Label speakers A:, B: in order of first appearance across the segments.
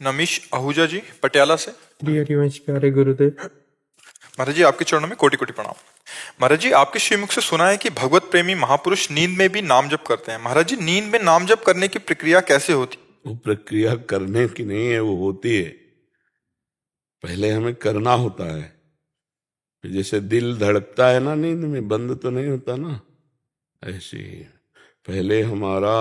A: नमीश आहूजा जी पटियाला से।
B: जी हरिवंश प्यारे गुरुदेव।
A: महाराज जी आपके चरणों में कोटि कोटि प्रणाम। महाराज जी आपके श्रीमुख से सुना है कि भगवत प्रेमी महापुरुष नींद में भी नाम जप करते हैं। महाराज जी नींद में नाम जप करने की प्रक्रिया कैसे होती?
C: वो प्रक्रिया करने की नहीं है, वो होती है। पहले हमें करना होता है। जैसे दिल धड़कता है ना नींद में, बंद तो नहीं होता ना, ऐसे ही पहले हमारा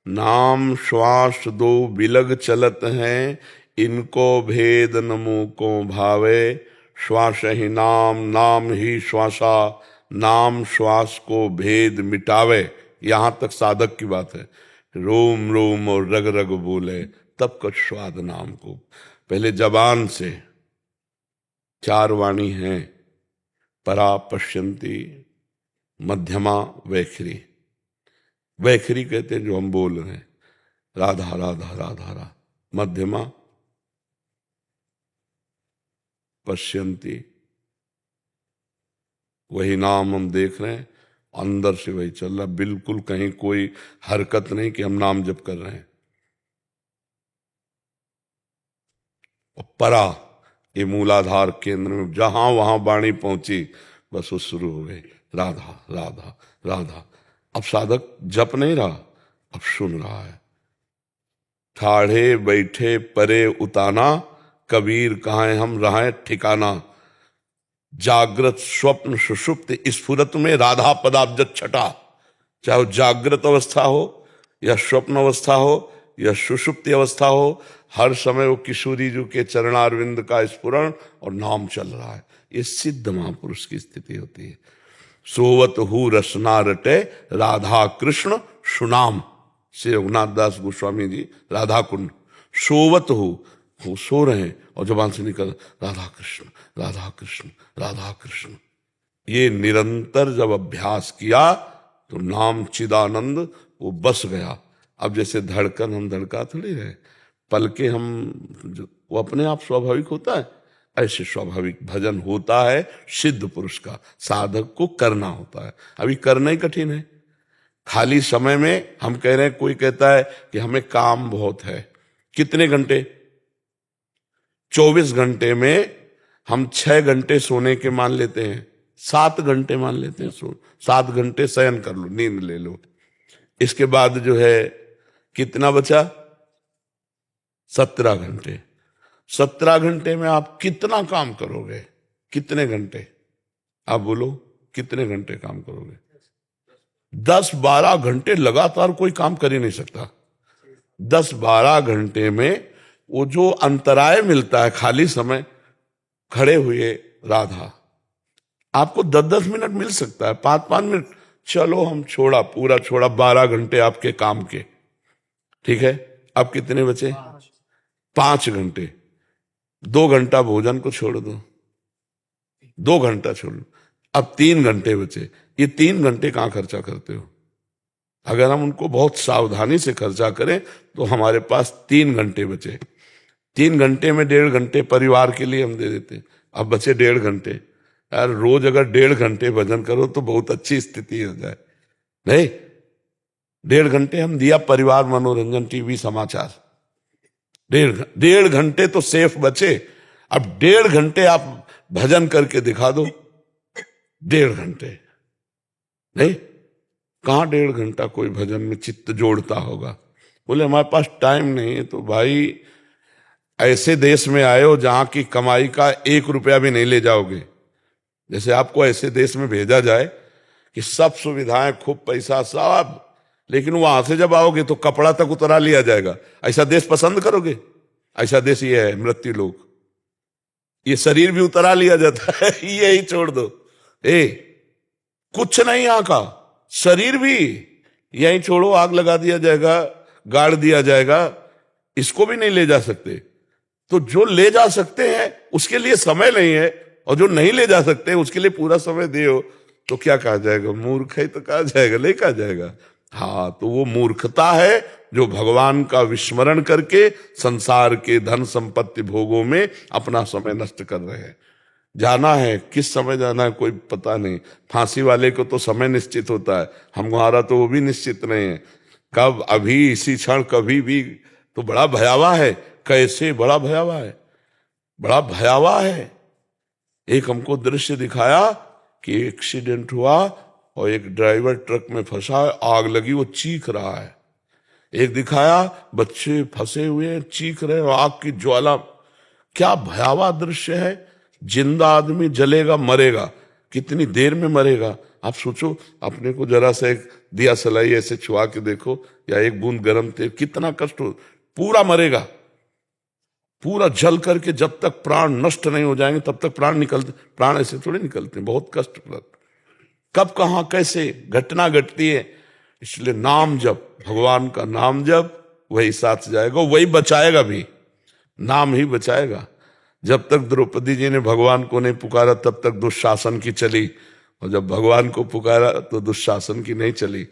C: नाम श्वास दो बिलग चलत हैं, इनको भेद नमो को भावे, श्वास ही नाम नाम ही श्वासा, नाम श्वास को भेद मिटावे। यहां तक साधक की बात है। रोम रोम और रग रग बोले तब कछ स्वाद नाम को। पहले जबान से 4 वाणी हैं, परा पश्यंती, मध्यमा वैखरी। वैखरी कहते हैं जो हम बोल रहे हैं, राधा राधा राधा राधा। मध्यमा पश्यंती, वही नाम हम देख रहे हैं, अंदर से वही चल रहा, बिल्कुल कहीं कोई हरकत नहीं कि हम नाम जप कर रहे हैं। और परा, ये मूलाधार केंद्र में जहां वहां वाणी पहुंची बस वो शुरू हो गई, राधा राधा राधा। अब साधक जप नहीं रहा, अब सुन रहा है। ठाढ़े बैठे परे उताना, कबीर कहाँ हम रहे ठिकाना। जागृत स्वप्न सुषुप्त स्फुरत में राधा पदाब्ज छटा। चाहे वो जागृत अवस्था हो या स्वप्न अवस्था हो या सुषुप्ति अवस्था हो, हर समय वो किशोरी जी के चरणारविंद का स्फुरण और नाम चल रहा है। ये सिद्ध महापुरुष की स्थिति होती है। सोवत हु रसना रटे, राधा कृष्ण सुनाम। श्री रघुनाथ दास गोस्वामी जी, राधा कुंड। सोवत हु, वो सो रहे हैं और जबान से निकल राधा कृष्ण राधा कृष्ण राधा कृष्ण। ये निरंतर जब अभ्यास किया तो नाम चिदानंद वो बस गया। अब जैसे धड़कन हम धड़का थोड़ी रहे, पलके हम, वो अपने आप स्वाभाविक होता है, ऐसे स्वाभाविक भजन होता है सिद्ध पुरुष का। साधक को करना होता है। अभी करना ही कठिन है। खाली समय में हम कह रहे हैं, कोई कहता है कि हमें काम बहुत है। कितने घंटे? 24 घंटे में हम 6 घंटे सोने के मान लेते हैं, 7 घंटे मान लेते हैं। 7 घंटे शयन कर लो, नींद ले लो। इसके बाद जो है कितना बचा? 17 घंटे। 17 घंटे में आप कितना काम करोगे? कितने घंटे? आप बोलो, कितने घंटे काम करोगे? 10-12 घंटे लगातार कोई काम कर ही नहीं सकता। 10-12 घंटे में वो जो अंतराय मिलता है, खाली समय, खड़े हुए राधा, आपको 10-10 मिनट मिल सकता है, 5-5 मिनट। चलो हम छोड़ा, पूरा छोड़ा 12 घंटे आपके काम के, ठीक है। अब कितने बचे? 5 घंटे। 2 घंटा भोजन को छोड़ दो, 2 घंटा छोड़ लो, अब 3 घंटे बचे। ये 3 घंटे कहां खर्चा करते हो? अगर हम उनको बहुत सावधानी से खर्चा करें तो हमारे पास 3 घंटे बचे। 3 घंटे में 1.5 घंटे परिवार के लिए हम दे देते, अब बचे 1.5 घंटे। यार रोज अगर 1.5 घंटे भजन करो तो बहुत अच्छी स्थिति हो जाए। नहीं, 1.5 घंटे हम दिया परिवार मनोरंजन, टीवी समाचार। 1.5 घंटे तो सेफ बचे। अब 1.5 घंटे आप भजन करके दिखा दो। 1.5 घंटे नहीं, कहां 1.5 घंटा कोई भजन में चित्त जोड़ता होगा? बोले हमारे पास टाइम नहीं है। तो भाई ऐसे देश में आए हो जहां की कमाई का 1 रुपया भी नहीं ले जाओगे। जैसे आपको ऐसे देश में भेजा जाए कि सब सुविधाएं, खूब पैसा, सब, लेकिन वहां से जब आओगे तो कपड़ा तक उतरा लिया जाएगा। ऐसा देश पसंद करोगे? ऐसा देश ये है मृत्यु लोक। ये शरीर भी उतरा लिया जाता है यही छोड़ दो। कुछ नहीं यहाँ का, शरीर भी यहीं छोड़ो, आग लगा दिया जाएगा, गाड़ दिया जाएगा। इसको भी नहीं ले जा सकते। तो जो ले जा सकते हैं उसके लिए समय नहीं है, और जो नहीं ले जा सकते उसके लिए पूरा समय दियो तो क्या कहा जाएगा? मूर्ख है तो कहा जाएगा, नहीं कहा जाएगा। हाँ, तो वो मूर्खता है जो भगवान का विस्मरण करके संसार के धन संपत्ति भोगों में अपना समय नष्ट कर रहे हैं। जाना है, किस समय जाना है कोई पता नहीं। फांसी वाले को तो समय निश्चित होता है, हमारा तो वो भी निश्चित नहीं है। कब, अभी, इसी क्षण, कभी भी, तो बड़ा भयावह है। कैसे, बड़ा भयावह है, बड़ा भयावह है। एक हमको दृश्य दिखाया कि एक्सीडेंट हुआ और एक ड्राइवर ट्रक में फंसा, आग लगी, वो चीख रहा है। एक दिखाया बच्चे फंसे हुए हैं, चीख रहे हैं, आग की ज्वाला। क्या भयावह दृश्य है। जिंदा आदमी जलेगा, मरेगा, कितनी देर में मरेगा। आप सोचो, अपने को जरा सा एक दिया सलाई ऐसे छुआ के देखो, या एक बूंद गर्म तेल, कितना कष्ट हो। पूरा मरेगा, पूरा जल करके जब तक प्राण नष्ट नहीं हो जाएंगे तब तक प्राण ऐसे थोड़े निकलते हैं, बहुत कष्टप्रद। कब कहां कैसे घटना घटती है। इसलिए नाम जप, भगवान का नाम जप, वही साथ जाएगा, वही बचाएगा भी, नाम ही बचाएगा। जब तक द्रौपदी जी ने भगवान को नहीं पुकारा तब तक दुशासन की चली, और जब भगवान को पुकारा तो दुशासन की नहीं चली।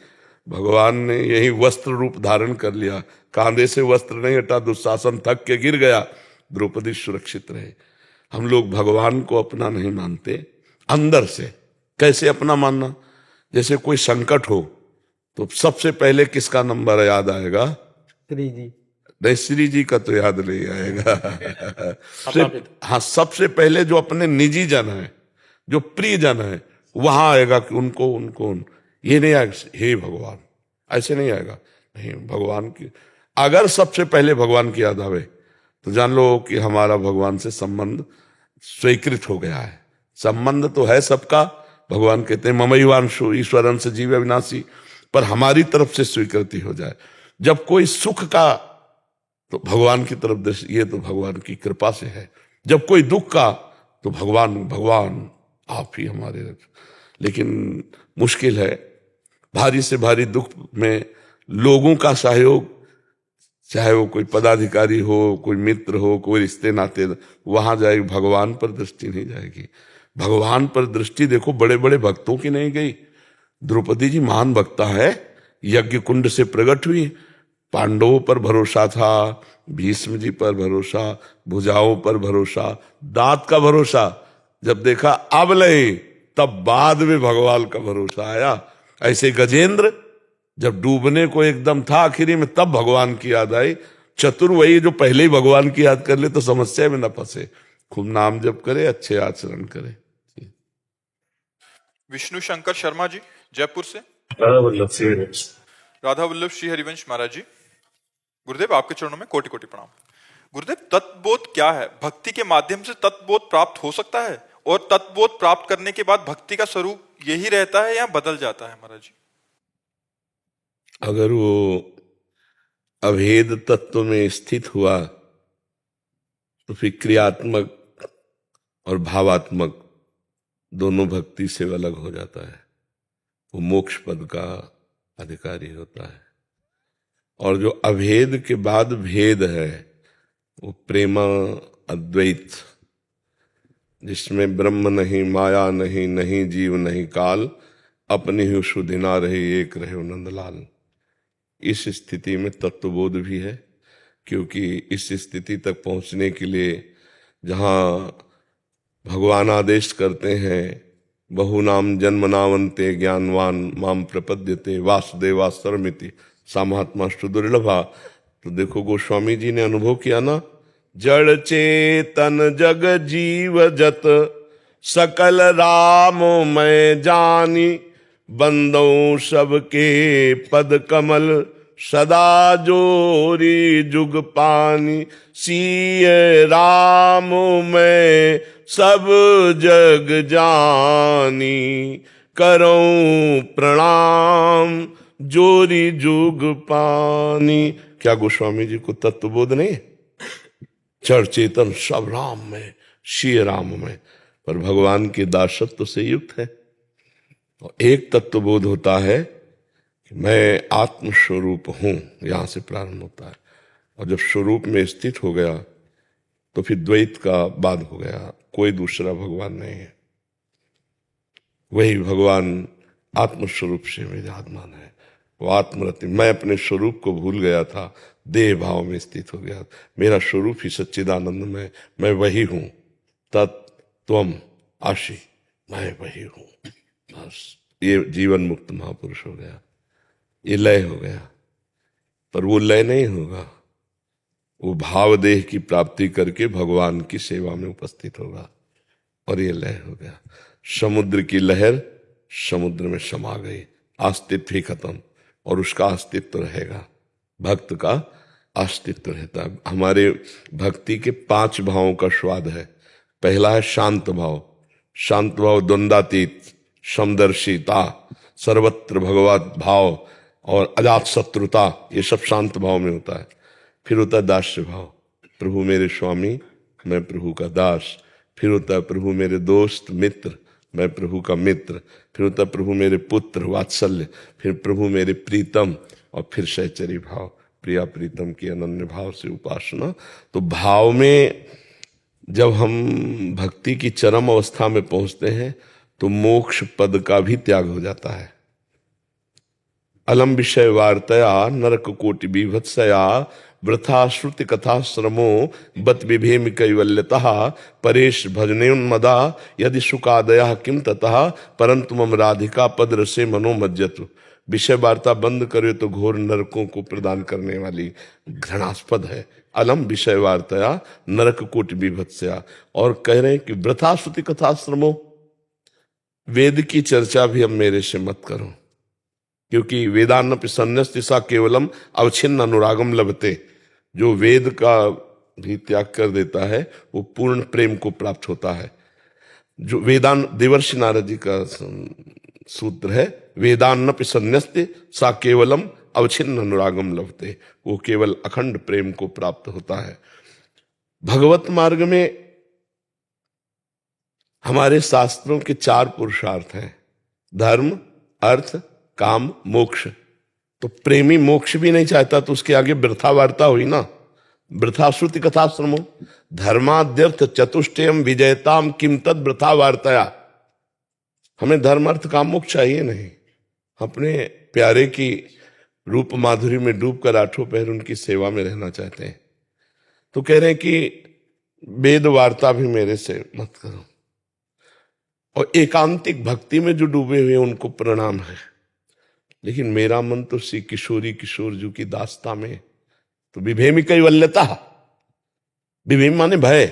C: भगवान ने यही वस्त्र रूप धारण कर लिया, कांधे से वस्त्र नहीं हटा, दुशासन थक के गिर गया, द्रौपदी सुरक्षित रहे। हम लोग भगवान को अपना नहीं मानते अंदर से। कैसे अपना मानना? जैसे कोई संकट हो तो सबसे पहले किसका नंबर याद आएगा?
B: श्री जी।
C: नहीं, श्री जी का तो याद नहीं आएगा। हाँ, सबसे पहले जो अपने निजी जन है, जो प्रिय जन है, वहां आएगा कि उनको ये नहीं आएगा हे भगवान, ऐसे नहीं आएगा। नहीं, भगवान की अगर सबसे पहले भगवान की याद आवे तो जान लो कि हमारा भगवान से संबंध स्वीकृत हो गया है। संबंध तो है सबका, भगवान कहते हैं ममैवांशो ईश्वरं स जीव अविनाशी, पर हमारी तरफ से स्वीकृति हो जाए। जब कोई सुख का तो भगवान की तरफ दृष्टि, ये तो भगवान की कृपा से है। जब कोई दुख का तो भगवान आप ही हमारे। लेकिन मुश्किल है, भारी से भारी दुख में लोगों का सहयोग, चाहे वो कोई पदाधिकारी हो, कोई मित्र हो, कोई रिश्ते नाते, वहां जाएगी, भगवान पर दृष्टि नहीं जाएगी। भगवान पर दृष्टि देखो बड़े बड़े भक्तों की नहीं गई। द्रौपदी जी महान भक्ता है, यज्ञ कुंड से प्रकट हुई, पांडवों पर भरोसा था, भीष्म जी पर भरोसा, भुजाओं पर भरोसा, दांत का भरोसा। जब देखा अब नहीं, तब बाद में भगवान का भरोसा आया। ऐसे गजेंद्र जब डूबने को एकदम था आखिरी में, तब भगवान की याद आई। चतुर वही जो पहले ही भगवान की याद कर ले तो समस्या में न फंसे, खूब नाम जप करे, अच्छे आचरण करे।
A: विष्णु शंकर शर्मा जी जयपुर से। राधा वल्लभ श्री हरिवंश महाराज जी, गुरुदेव आपके चरणों में कोटि कोटि प्रणाम। गुरुदेव, तत्वबोध क्या है? भक्ति के माध्यम से तत्वबोध प्राप्त हो सकता है, और तत्वबोध प्राप्त करने के बाद भक्ति का स्वरूप यही रहता है या बदल जाता है महाराज जी?
C: अगर वो अभेद तत्व में स्थित हुआ तो फिर क्रियात्मक और भावात्मक दोनों भक्ति से अलग हो जाता है। वो मोक्ष पद का अधिकारी होता है। और जो अभेद के बाद भेद है वो प्रेम अद्वैत, जिसमें ब्रह्म नहीं, माया नहीं, नहीं जीव नहीं काल, अपनी ही शुद्धि ना रहे, एक रहे नंदलाल। इस स्थिति में तत्वबोध भी है, क्योंकि इस स्थिति तक पहुंचने के लिए जहां भगवान आदेश करते हैं, बहुनाम जन्मनावंते ज्ञानवान माम प्रपद्यते वासुदेवा सर्वमिति सामात्मास्तु दुर्लभा। तो देखो गोस्वामी जी ने अनुभव किया ना, जड़ चेतन जग जीव जत सकल राम मैं जानी, बंदों सबके पद कमल सदा जोरी जुग पानी, सीय राम मैं सब जग जानी, करऊं प्रणाम जोरी जुग पानी। क्या गोस्वामी जी को तत्वबोध नहीं? जड़ चेतन सब राम में, श्री राम में, पर भगवान के दासत्व से युक्त है। और एक तत्वबोध होता है कि मैं आत्मस्वरूप हूं, यहां से प्रारंभ होता है। और जब स्वरूप में स्थित हो गया तो फिर द्वैत का बाद हो गया, कोई दूसरा भगवान नहीं है, वही भगवान आत्मस्वरूप से विराजमान है। वो आत्मरति, मैं अपने स्वरूप को भूल गया था, देह भाव में स्थित हो गया। मेरा स्वरूप ही सच्चिदानंद में, मैं वही हूं, तत्त्वम आशी, मैं वही हूं। बस ये जीवन मुक्त महापुरुष हो गया, ये लय हो गया। पर वो लय नहीं होगा, वो भाव देह की प्राप्ति करके भगवान की सेवा में उपस्थित होगा। और ये लय हो गया, समुद्र की लहर समुद्र में समा गई, अस्तित्व ही खत्म, और उसका अस्तित्व रहेगा, भक्त का अस्तित्व रहता है। हमारे भक्ति के 5 भावों का स्वाद है। पहला है शांत भाव, शांत भाव द्वंद्वातीत, समदर्शिता, सर्वत्र भगवत भाव और अजात शत्रुता, ये सब शांत भाव में होता है। फिर होता है दास्य भाव, प्रभु मेरे स्वामी मैं प्रभु का दास। फिर होता है प्रभु मेरे दोस्त मित्र मैं प्रभु का मित्र। फिर होता है प्रभु मेरे पुत्र वात्सल्य। फिर प्रभु मेरे प्रीतम, और फिर सहचरी भाव, प्रिया प्रीतम की अनन्य भाव से उपासना। तो भाव में जब हम भक्ति की चरम अवस्था में पहुंचते हैं तो मोक्ष पद का भी त्याग हो जाता है। अलम विषय वार्तया नरक कोटि बीभत्सया वृथा श्रुति कथा श्रमो बत विभेम कैवल्यतः परेश भजनेन्मदा यदि सुखादया किम ततः परंतु मम राधिका पद रसे मनोमज्जतु। विषय वार्ता बंद करे तो घोर नरकों को प्रदान करने वाली घृणास्पद है। अलम विषय वार्तया नरक कोटि बीभत्सया, और कह रहे हैं कि वृथा श्रुति कथा श्रमो, वेद की चर्चा भी अब मेरे से मत करो, क्योंकि वेदान्नपि संन्यस्त सा केवलम अवच्छिन्न अनुरागम लभते। जो वेद का भी त्याग कर देता है वो पूर्ण प्रेम को प्राप्त होता है। जो वेदांत, देवर्षि नारद जी का सूत्र है, वेदान्नपि संन्यस्त सा केवलम अवच्छिन्न अनुरागम लभते, वो केवल अखंड प्रेम को प्राप्त होता है। भगवत मार्ग में हमारे शास्त्रों के 4 पुरुषार्थ हैं, धर्म अर्थ काम मोक्ष। तो प्रेमी मोक्ष भी नहीं चाहता तो उसके आगे वृथा वार्ता हुई ना, वृथा श्रुति कथा श्रमो धर्माद्यर्थ चतुष्टयम विजयताम किम तद वृथा वार्तया। हमें धर्म अर्थ काम मोक्ष चाहिए नहीं, अपने प्यारे की रूप माधुरी में डूबकर 8 पहर उनकी सेवा में रहना चाहते हैं। तो कह रहे हैं कि वेद वार्ता भी मेरे से मत करो, और एकांतिक भक्ति में जो डूबे हुए उनको प्रणाम है, लेकिन मेरा मन तो श्री किशोरी किशोर जी की दास्ता में। तो विभेमी कैवल्यता, विभेम माने भय,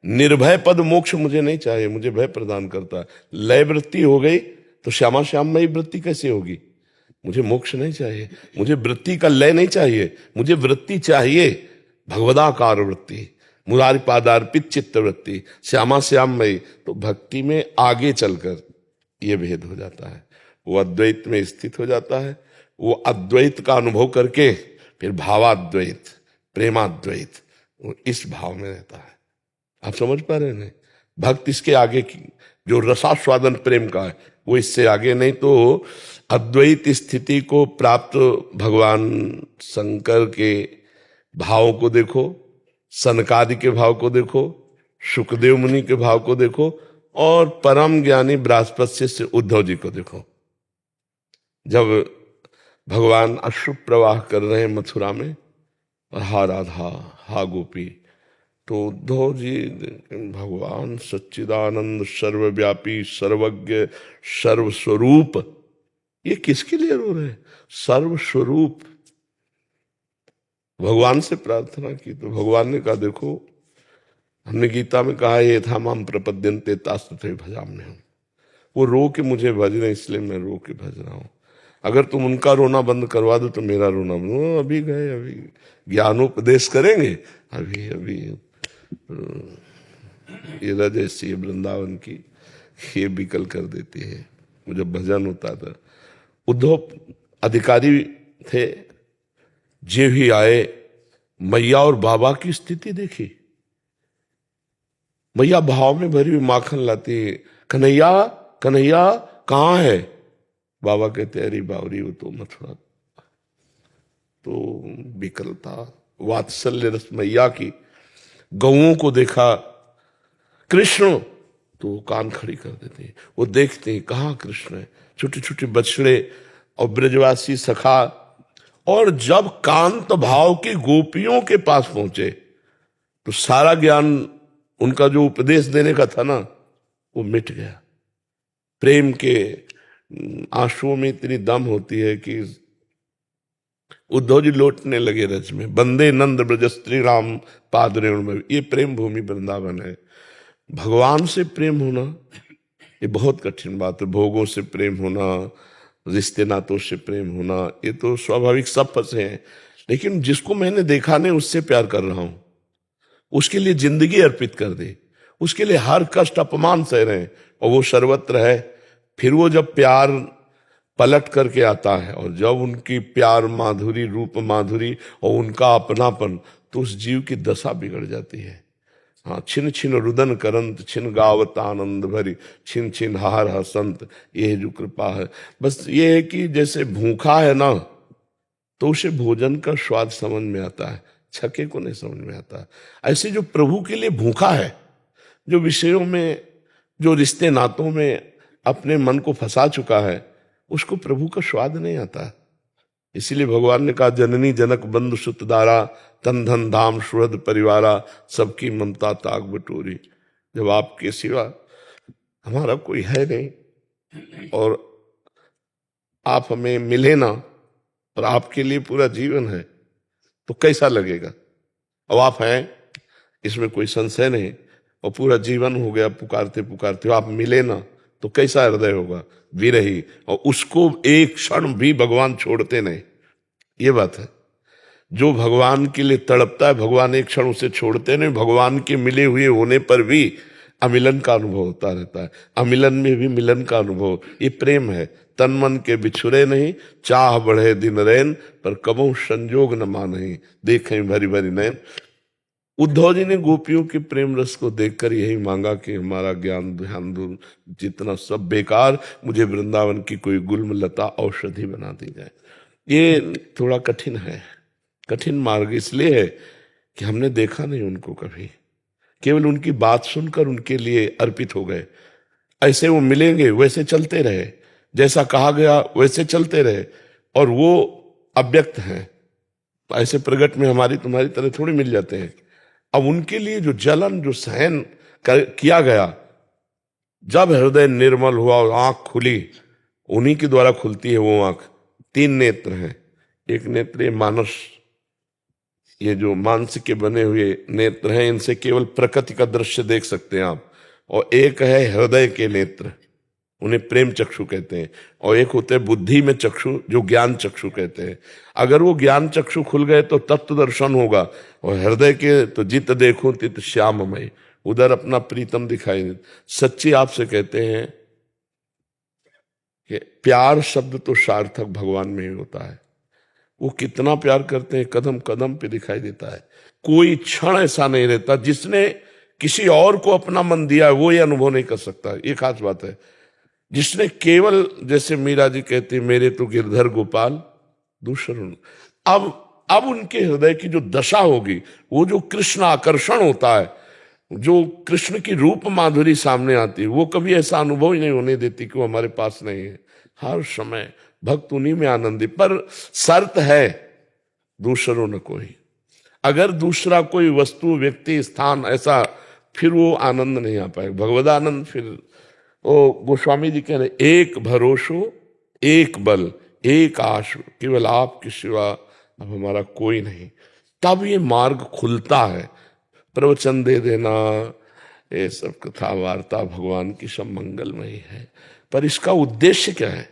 C: निर्भय पद मोक्ष मुझे नहीं चाहिए, मुझे भय प्रदान करता है। लय वृत्ति हो गई तो श्यामा श्याममयी वृत्ति कैसे होगी? मुझे मोक्ष नहीं चाहिए, मुझे वृत्ति का लय नहीं चाहिए, मुझे वृत्ति चाहिए भगवदाकार वृत्ति, मुरारी पादार्पित चित्त वृत्ति, श्यामा श्याममयी। तो भक्ति में आगे चलकर यह भेद हो जाता है, वो अद्वैत में स्थित हो जाता है। वो अद्वैत का अनुभव करके फिर भावाद्वैत, प्रेमाद्वैत, वो इस भाव में रहता है। आप समझ पा रहे हैं? भक्त इसके आगे की जो रसास्वादन प्रेम का है वो इससे आगे नहीं। तो अद्वैत स्थिति को प्राप्त भगवान शंकर के भाव को देखो, सनकादि के भाव को देखो, सुखदेव मुनि के भाव को देखो, और परम ज्ञानी बृहस्पति से उद्धव जी को देखो। जब भगवान अश्रु प्रवाह कर रहे हैं मथुरा में, और हा राधा हा गोपी, तो उद्धव जी भगवान सच्चिदानंद सर्वव्यापी सर्वज्ञ सर्वस्वरूप, ये किसके लिए रो रहे हैं? सर्वस्वरूप भगवान से प्रार्थना की। तो भगवान ने कहा देखो, हमने गीता में कहा ये था माम प्रपद्यन्ते तास्तथे भजाम्यहम्। वो रो के मुझे भज रहे, इसलिए मैं रो के भज रहा हूं। अगर तुम उनका रोना बंद करवा दो तो मेरा रोना बंद। अभी गए, अभी ज्ञानोपदेश करेंगे, अभी अभी ये रजसी वृंदावन की ये बिकल कर देती है। मुझे भजन होता था, उद्धव अधिकारी थे, जे भी आए, मैया और बाबा की स्थिति देखी। मैया भाव में भरी हुई माखन लाती है, कन्हैया कन्हैया कहाँ है? बाबा कहते अरे बावरी वो तो मथुरा। तो विकलता, वात्सल्य रस मैया की। गौओं को देखा कृष्ण, तो वो कान खड़ी कर देते हैं, वो देखते हैं कहाँ कृष्ण है। छोटे छोटे बछड़े और ब्रजवासी सखा, और जब कांत भाव की गोपियों के पास पहुंचे तो सारा ज्ञान उनका जो उपदेश देने का था ना, वो मिट गया। प्रेम के आंसुओं में इतनी दम होती है कि उद्धव जी लौटने लगे रज में, बंदे नंद ब्रज श्री राम पाद रेणु में। ये प्रेम भूमि वृंदावन है। भगवान से प्रेम होना ये बहुत कठिन बात है। भोगों से प्रेम होना, रिश्ते नातों से प्रेम होना, ये तो स्वाभाविक, सब फंसे हैं। लेकिन जिसको मैंने देखा नहीं उससे प्यार कर रहा हूं, उसके लिए जिंदगी अर्पित कर दे, उसके लिए हर कष्ट अपमान सह रहे हैं, और वो सर्वत्र है। फिर वो जब प्यार पलट करके आता है, और जब उनकी प्यार माधुरी, रूप माधुरी और उनका अपनापन, तो उस जीव की दशा बिगड़ जाती है। हाँ, छिन छिन रुदन करंत, छिन गावत आनंद भरी, छिन छिन हार हसंत, ये जो कृपा है। बस ये है कि जैसे भूखा है ना, तो उसे भोजन का स्वाद समझ में आता है, छके को नहीं समझ में आता। ऐसे जो प्रभु के लिए भूखा है, जो विषयों में, जो रिश्ते नातों में अपने मन को फंसा चुका है, उसको प्रभु का स्वाद नहीं आता। इसीलिए भगवान ने कहा, जननी जनक बंधु सुत दारा, तन धन धाम सुहृद परिवारा, सबकी ममता ताक बटोरी। जब आपके सिवा हमारा कोई है नहीं, और आप हमें मिले ना, और आपके लिए पूरा जीवन है, तो कैसा लगेगा। अब आप हैं, इसमें कोई संशय नहीं, और पूरा जीवन हो गया पुकारते पुकारते, आप मिले ना, तो कैसा हृदय होगा, विरही। और उसको एक क्षण भी भगवान छोड़ते नहीं, ये बात है। जो भगवान के लिए तड़पता है, भगवान एक क्षण उसे छोड़ते नहीं। भगवान के मिले हुए होने पर भी अमिलन का अनुभव होता रहता है, अमिलन में भी मिलन का अनुभव। ये प्रेम है। तन मन के बिछुरे नहीं, चाह बढ़े दिन रैन, पर कबहू संजोग न मानहि, देखें भरी भरी नैन। उद्धव जी ने गोपियों के प्रेम रस को देखकर यही मांगा कि हमारा ज्ञान ध्यान दूर, जितना सब बेकार, मुझे वृंदावन की कोई गुल्म लता औषधि बना दी जाए। ये थोड़ा कठिन है, कठिन मार्ग इसलिए है कि हमने देखा नहीं उनको कभी, केवल उनकी बात सुनकर उनके लिए अर्पित हो गए। ऐसे वो मिलेंगे वैसे चलते रहे, जैसा कहा गया वैसे चलते रहे, और वो अव्यक्त हैं, ऐसे प्रगट में हमारी तुम्हारी तरह थोड़ी मिल जाते हैं। अब उनके लिए जो जलन, जो सहन किया गया, जब हृदय निर्मल हुआ और आंख खुली, उन्हीं के द्वारा खुलती है वो आंख। 3 नेत्र हैं, एक नेत्र ये मानस, ये जो मांस के बने हुए नेत्र हैं, इनसे केवल प्रकृति का दृश्य देख सकते हैं आप, और एक है हृदय के नेत्र, उन्हें प्रेम चक्षु कहते हैं, और एक होते हैं बुद्धि में चक्षु, जो ज्ञान चक्षु कहते हैं। अगर वो ज्ञान चक्षु खुल गए तो तत्व दर्शन होगा, और हृदय के तो जित देखूं तित श्याममय, उधर अपना प्रीतम दिखाई दे। सच्ची आपसे कहते हैं कि प्यार शब्द तो सार्थक भगवान में ही होता है। वो कितना प्यार करते हैं, कदम कदम पे दिखाई देता है। कोई क्षण ऐसा नहीं रहता जिसने किसी और को अपना मन दिया है, वो ये अनुभव नहीं कर सकता। ये खास बात है। जिसने केवल, जैसे मीरा जी कहती, मेरे तो गिरधर गोपाल दूसरों, अब उनके हृदय की जो दशा होगी, वो जो कृष्ण आकर्षण होता है, जो कृष्ण की रूप माधुरी सामने आती है, वो कभी ऐसा अनुभव ही नहीं होने देती कि वो हमारे पास नहीं है। हर समय भक्त उन्हीं में आनंदी, पर शर्त है दूसरों न कोई। अगर दूसरा कोई वस्तु, व्यक्ति, स्थान ऐसा, फिर वो आनंद नहीं आ पाएगा, भगवदानंद। फिर वो गोस्वामी जी कह रहे, एक भरोसो, एक बल, एक आश, केवल आपके सिवा अब हमारा कोई नहीं। तब ये मार्ग खुलता है। प्रवचन दे देना, ये सब कथा वार्ता भगवान की सब मंगलमयी है, पर इसका उद्देश्य क्या है?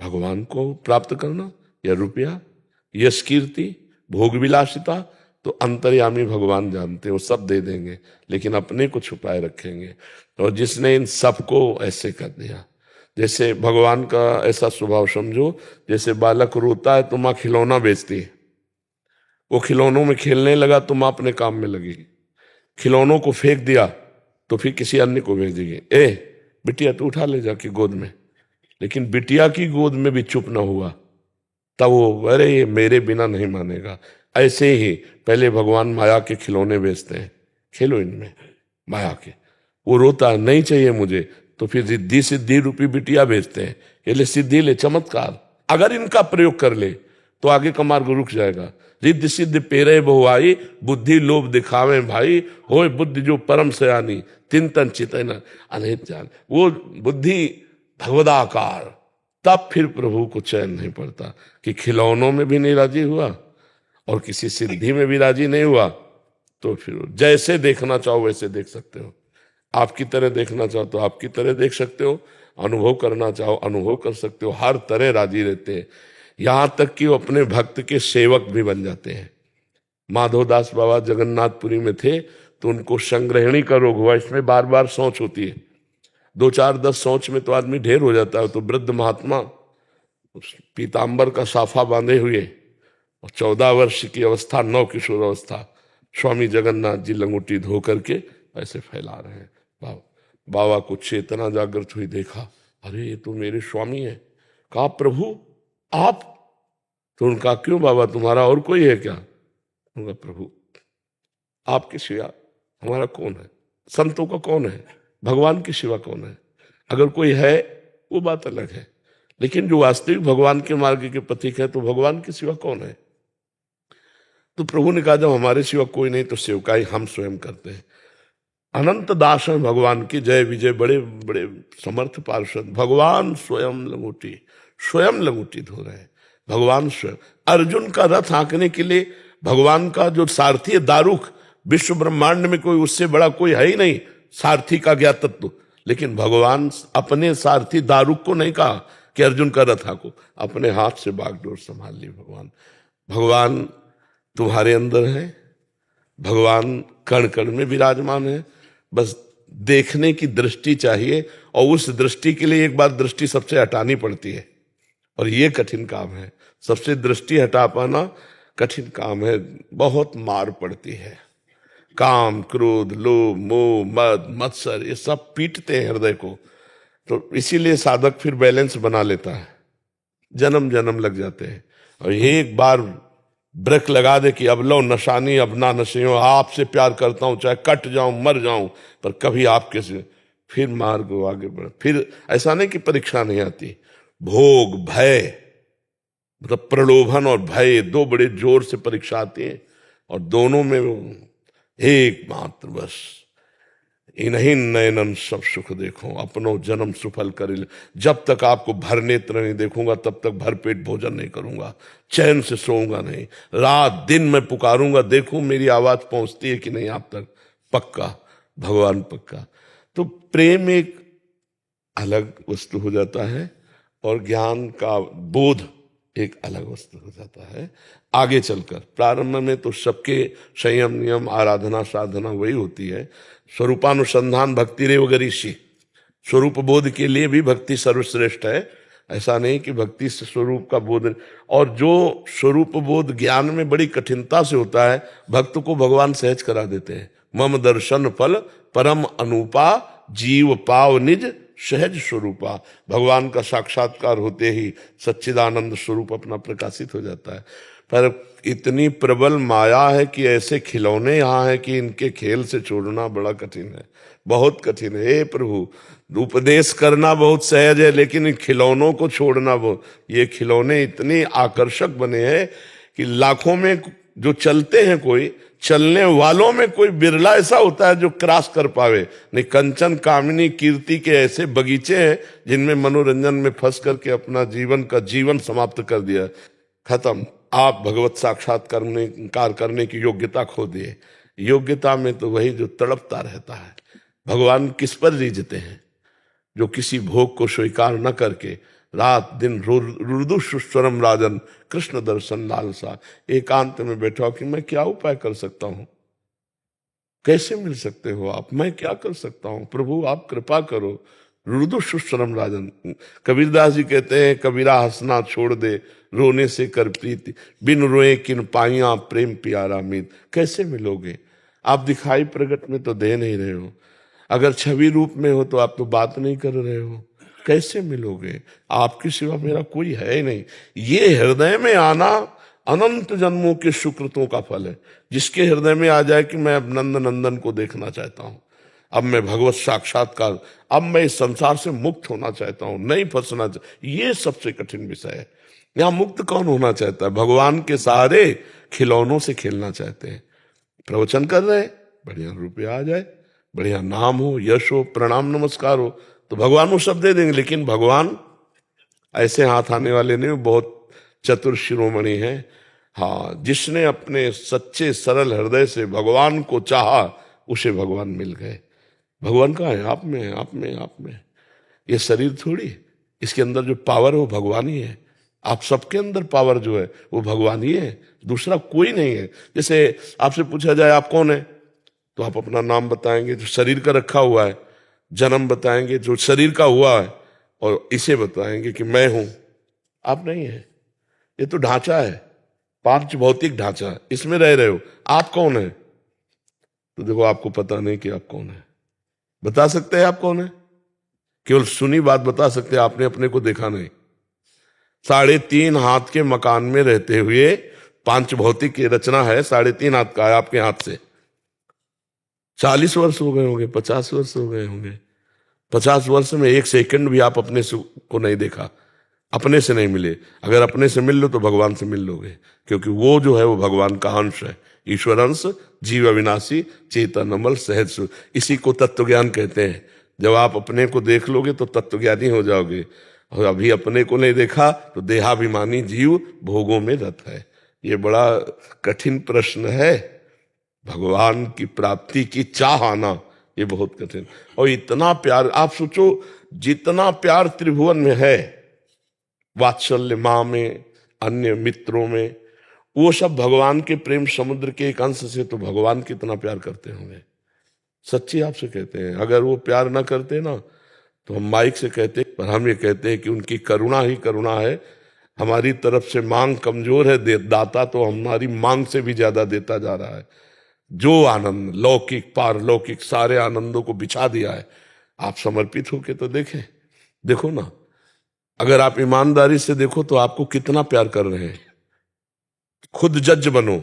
C: भगवान को प्राप्त करना, या रुपया, यश कीर्ति, भोग विलासिता? तो अंतर्यामी भगवान जानते हैं, वो सब दे देंगे, लेकिन अपने को छुपाए रखेंगे। और जिसने इन सबको ऐसे कर दिया, जैसे भगवान का ऐसा स्वभाव समझो, जैसे बालक रोता है तो माँ खिलौना बेचती है, वो खिलौनों में खेलने लगा तो माँ अपने काम में लगी, खिलौनों को फेंक दिया तो फिर किसी अन्य को भेज देगी, ए बिटिया तू उठा ले जाके गोद में। लेकिन बिटिया की गोद में भी चुप ना हुआ, तब वो, अरे ये मेरे बिना नहीं मानेगा। ऐसे ही पहले भगवान माया के खिलौने बेचते हैं, खेलो इनमें माया के, वो रोता है नहीं चाहिए मुझे, तो फिर रिद्धि सिद्धि रूपी बिटिया बेचते हैं, ये ले सिद्धि ले चमत्कार। अगर इनका प्रयोग कर ले तो आगे का मार्ग रुक जाएगा। रिद्धि सिद्धि पेरे बहुआई, बुद्धि लोभ दिखावे भाई, होय बुद्धि जो परम सयानी, तिन तन चितन अनहित जान। वो बुद्धि भगवदाकार, तब फिर प्रभु को चैन नहीं पड़ता कि खिलौनों में भी नहीं राजी हुआ और किसी सिद्धि में भी राजी नहीं हुआ, तो फिर जैसे देखना चाहो वैसे देख सकते हो, आपकी तरह देखना चाहो तो आपकी तरह देख सकते हो, अनुभव करना चाहो अनुभव कर सकते हो, हर तरह राजी रहते हैं। यहां तक कि वो अपने भक्त के सेवक भी बन जाते हैं। माधवदास बाबा जगन्नाथपुरी में थे तो उनको संग्रहणी का रोग हुआ, इसमें बार बार सोच होती है, 2 4 10 सोच में तो आदमी ढेर हो जाता है। तो वृद्ध महात्मा उस पीताम्बर का साफा बांधे हुए और 14 वर्ष की अवस्था, 9 किशोर अवस्था, स्वामी जगन्नाथ जी लंगोटी धो करके ऐसे फैला रहे हैं। बाबा को चेतना जागृत हुई, देखा अरे ये तो मेरे स्वामी है। कहा प्रभु आप? तो उनका क्यों बाबा, तुम्हारा और कोई है क्या? उनका प्रभु आपके सिवा हमारा कौन है, संतों का कौन है, भगवान के सिवा कौन है? अगर कोई है वो बात अलग है, लेकिन जो वास्तविक भगवान के मार्ग के पथिक है तो भगवान के सिवा कौन है? तो प्रभु ने कहा जब हमारे सिवा कोई नहीं तो सेवकाई हम स्वयं करते हैं। अनंत दास हैं भगवान की, जय विजय, बड़े बड़े समर्थ पार्षद, भगवान स्वयं लंगोटी धो रहे हैं। भगवान स्वयं अर्जुन का रथ हाँकने के लिए भगवान का जो सारथी है दारुक, विश्व ब्रह्मांड में कोई उससे बड़ा कोई है ही नहीं सारथी का ज्ञातत्व, लेकिन भगवान अपने सारथी दारुक को नहीं कहा कि अर्जुन का रथ हाँको, अपने हाथ से बागडोर संभाल ली। भगवान तुम्हारे अंदर है, भगवान कण कण में विराजमान है, बस देखने की दृष्टि चाहिए, और उस दृष्टि के लिए एक बार दृष्टि सबसे हटानी पड़ती है, और ये कठिन काम है। सबसे दृष्टि हटा पाना कठिन काम है, बहुत मार पड़ती है। काम, क्रोध, लोभ, मोह, मद, मत्सर ये सब पीटते हैं हृदय को, तो इसीलिए साधक फिर बैलेंस बना लेता है, जन्म जन्म लग जाते हैं। और एक बार ब्रेक लगा दे कि अब लो नशानी, अब ना नशे हो, आपसे प्यार करता हूं, चाहे कट जाऊं मर जाऊं, पर कभी आपके से, फिर मार्ग आगे बढ़। फिर ऐसा नहीं कि परीक्षा नहीं आती, भोग भय, मतलब प्रलोभन और भय, दो बड़े जोर से परीक्षा आती है, और दोनों में एकमात्र बस इन्हीं नयनन सब सुख देखो, अपनो जन्म सुफल कर। जब तक आपको भर नेत्र नहीं देखूंगा तब तक भर पेट भोजन नहीं करूंगा, चैन से सोऊंगा नहीं, रात दिन मैं पुकारूंगा, देखूं मेरी आवाज पहुंचती है कि नहीं आप तक। पक्का भगवान पक्का। तो प्रेम एक अलग वस्तु हो जाता है और ज्ञान का बोध एक अलग वस्तु हो जाता है आगे चलकर। प्रारंभ में तो सबके संयम नियम आराधना साधना वही होती है, स्वरूपानुसंधान भक्ति रेव गरिषि, स्वरूप बोध के लिए भी भक्ति सर्वश्रेष्ठ है। ऐसा नहीं कि भक्ति से स्वरूप का बोध, और जो स्वरूप बोध ज्ञान में बड़ी कठिनता से होता है, भक्त को भगवान सहज करा देते हैं। मम दर्शन फल परम अनूपा, जीव पाव निज सहज स्वरूपा। भगवान का साक्षात्कार होते ही सच्चिदानंद स्वरूप अपना प्रकाशित हो जाता है। पर इतनी प्रबल माया है कि ऐसे खिलौने यहाँ हैं कि इनके खेल से छोड़ना बड़ा कठिन है, बहुत कठिन है। हे प्रभु, उपदेश करना बहुत सहज है, लेकिन इन खिलौनों को छोड़ना बहुत। ये खिलौने इतने आकर्षक बने हैं कि लाखों में जो चलते हैं, कोई चलने वालों में कोई बिरला ऐसा होता है जो क्रॉस कर पावे। नहीं, कंचन कामिनी कीर्ति के ऐसे बगीचे हैं जिनमें मनोरंजन में फंस करके अपना जीवन का जीवन समाप्त कर दिया, खत्म। आप भगवत साक्षात्कार करने की योग्यता खो दिए। योग्यता में तो वही जो तड़पता रहता है। भगवान किस पर रीझते हैं? जो किसी भोग को स्वीकार न करके रात दिन रुदु सुस्वरम राजन, कृष्ण दर्शन लालसा, एकांत में बैठा हो कि मैं क्या उपाय कर सकता हूं, कैसे मिल सकते हो आप, मैं क्या कर सकता हूं, प्रभु आप कृपा करो। रुदु सुस्वरम राजन, कबीरदास जी कहते हैं, कबीरा हंसना छोड़ दे, रोने से कर प्रीति, बिन रोए किन पाइया प्रेम प्यारा मीत। कैसे मिलोगे? आप दिखाई प्रगट में तो दे नहीं रहे हो, अगर छवि रूप में हो तो आप तो बात नहीं कर रहे हो, कैसे मिलोगे? आपके सिवा मेरा कोई है ही नहीं। ये हृदय में आना अनंत जन्मों के सुकृतों का फल है। जिसके हृदय में आ जाए कि मैं अब नंद नंदन को देखना चाहता हूं, अब मैं भगवत साक्षात्कार, अब मैं इस संसार से मुक्त होना चाहता हूं, नहीं फंसना चाहता, ये सबसे कठिन विषय है। यहां मुक्त कौन होना चाहता है? भगवान के सारे खिलौनों से खेलना चाहते हैं। प्रवचन कर रहे, बढ़िया रुपये आ जाए, बढ़िया नाम हो, यश हो, प्रणाम नमस्कार हो, तो भगवान वो सब दे देंगे, लेकिन भगवान ऐसे हाथ आने वाले नहीं, बहुत चतुर शिरोमणि हैं। हाँ, जिसने अपने सच्चे सरल हृदय से भगवान को चाहा उसे भगवान मिल गए। भगवान कहाँ है? आप में, आप में, आप में। ये शरीर थोड़ी, इसके अंदर जो पावर है वो भगवान ही है। आप सबके अंदर पावर जो है वो भगवान ही है, दूसरा कोई नहीं है। जैसे आपसे पूछा जाए आप कौन है, तो आप अपना नाम बताएंगे जो शरीर का रखा हुआ है, जन्म बताएंगे जो शरीर का हुआ है, और इसे बताएंगे कि मैं हूं। आप नहीं है, ये तो ढांचा है, पांच भौतिक ढांचा, इसमें रह रहे हो। आप कौन है? तो देखो, आपको पता नहीं कि आप कौन है। बता सकते हैं आप कौन है? केवल सुनी बात बता सकते हैं, आपने अपने को देखा नहीं। 3.5 हाथ के मकान में रहते हुए, 5 भौतिक की रचना है, 3.5 हाथ का है आपके हाथ से। 40 वर्ष हो गए होंगे, 50 वर्ष हो गए होंगे। 50 वर्ष में 1 सेकंड भी आप अपने से को नहीं देखा, अपने से नहीं मिले। अगर अपने से मिल लो तो भगवान से मिल लोगे, क्योंकि वो जो है वो भगवान का अंश है। ईश्वर अंश, जीव अविनाशी, चेतन अमल, सहज सुख, इसी को तत्व ज्ञान कहते हैं। जब आप अपने को देख लोगे तो तत्वज्ञानी हो जाओगे। और अभी अपने को नहीं देखा तो देहाभिमानी जीव भोगों में रत है। ये बड़ा कठिन प्रश्न है। भगवान की प्राप्ति की चाह आना ये बहुत कठिन। और इतना प्यार, आप सोचो, जितना प्यार त्रिभुवन में है, वात्सल्य माँ में, अन्य मित्रों में, वो सब भगवान के प्रेम समुद्र के एक अंश से। तो भगवान कितना प्यार करते होंगे, सच्ची आपसे कहते हैं। अगर वो प्यार ना करते ना तो हम माइक से कहते, पर हम ये कहते हैं कि उनकी करुणा ही करुणा है। हमारी तरफ से मांग कमजोर है, दाता तो हमारी मांग से भी ज्यादा देता जा रहा है। जो आनंद, लौकिक पारलौकिक, सारे आनंदों को बिछा दिया है। आप समर्पित होके तो देखें, देखो ना। अगर आप ईमानदारी से देखो तो आपको कितना प्यार कर रहे हैं। खुद जज बनो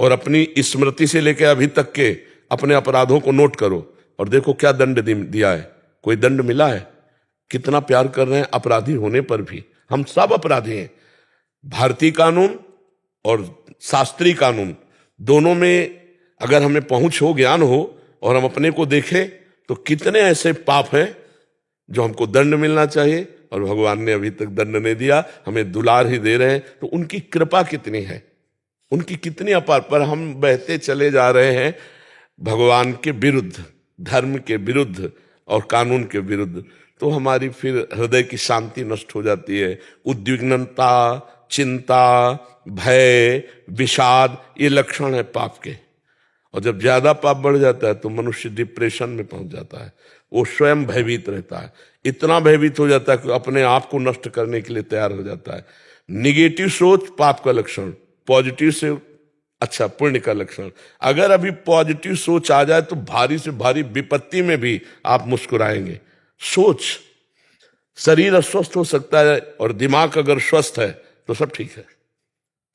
C: और अपनी स्मृति से लेकर अभी तक के अपने अपराधों को नोट करो और देखो क्या दंड दिया है। कोई दंड मिला है? कितना प्यार कर रहे हैं अपराधी होने पर भी। हम सब अपराधी हैं। भारतीय कानून और शास्त्रीय कानून दोनों में अगर हमें पहुंच हो, ज्ञान हो, और हम अपने को देखें तो कितने ऐसे पाप हैं जो हमको दंड मिलना चाहिए और भगवान ने अभी तक दंड नहीं दिया, हमें दुलार ही दे रहे हैं। तो उनकी कृपा कितनी है, उनकी कितनी अपार। पर हम बहते चले जा रहे हैं भगवान के विरुद्ध, धर्म के विरुद्ध और कानून के विरुद्ध। तो हमारी फिर हृदय की शांति नष्ट हो जाती है। उद्विग्नता, चिंता, भय, विषाद, ये लक्षण है पाप के। और जब ज्यादा पाप बढ़ जाता है तो मनुष्य डिप्रेशन में पहुंच जाता है। वो स्वयं भयभीत रहता है, इतना भयभीत हो जाता है कि अपने आप को नष्ट करने के लिए तैयार हो जाता है। निगेटिव सोच पाप का लक्षण, पॉजिटिव से अच्छा पुण्य का लक्षण। अगर अभी पॉजिटिव सोच आ जाए तो भारी से भारी विपत्ति में भी आप मुस्कुराएंगे। सोच, शरीर अस्वस्थ हो सकता है और दिमाग अगर स्वस्थ है तो सब ठीक है।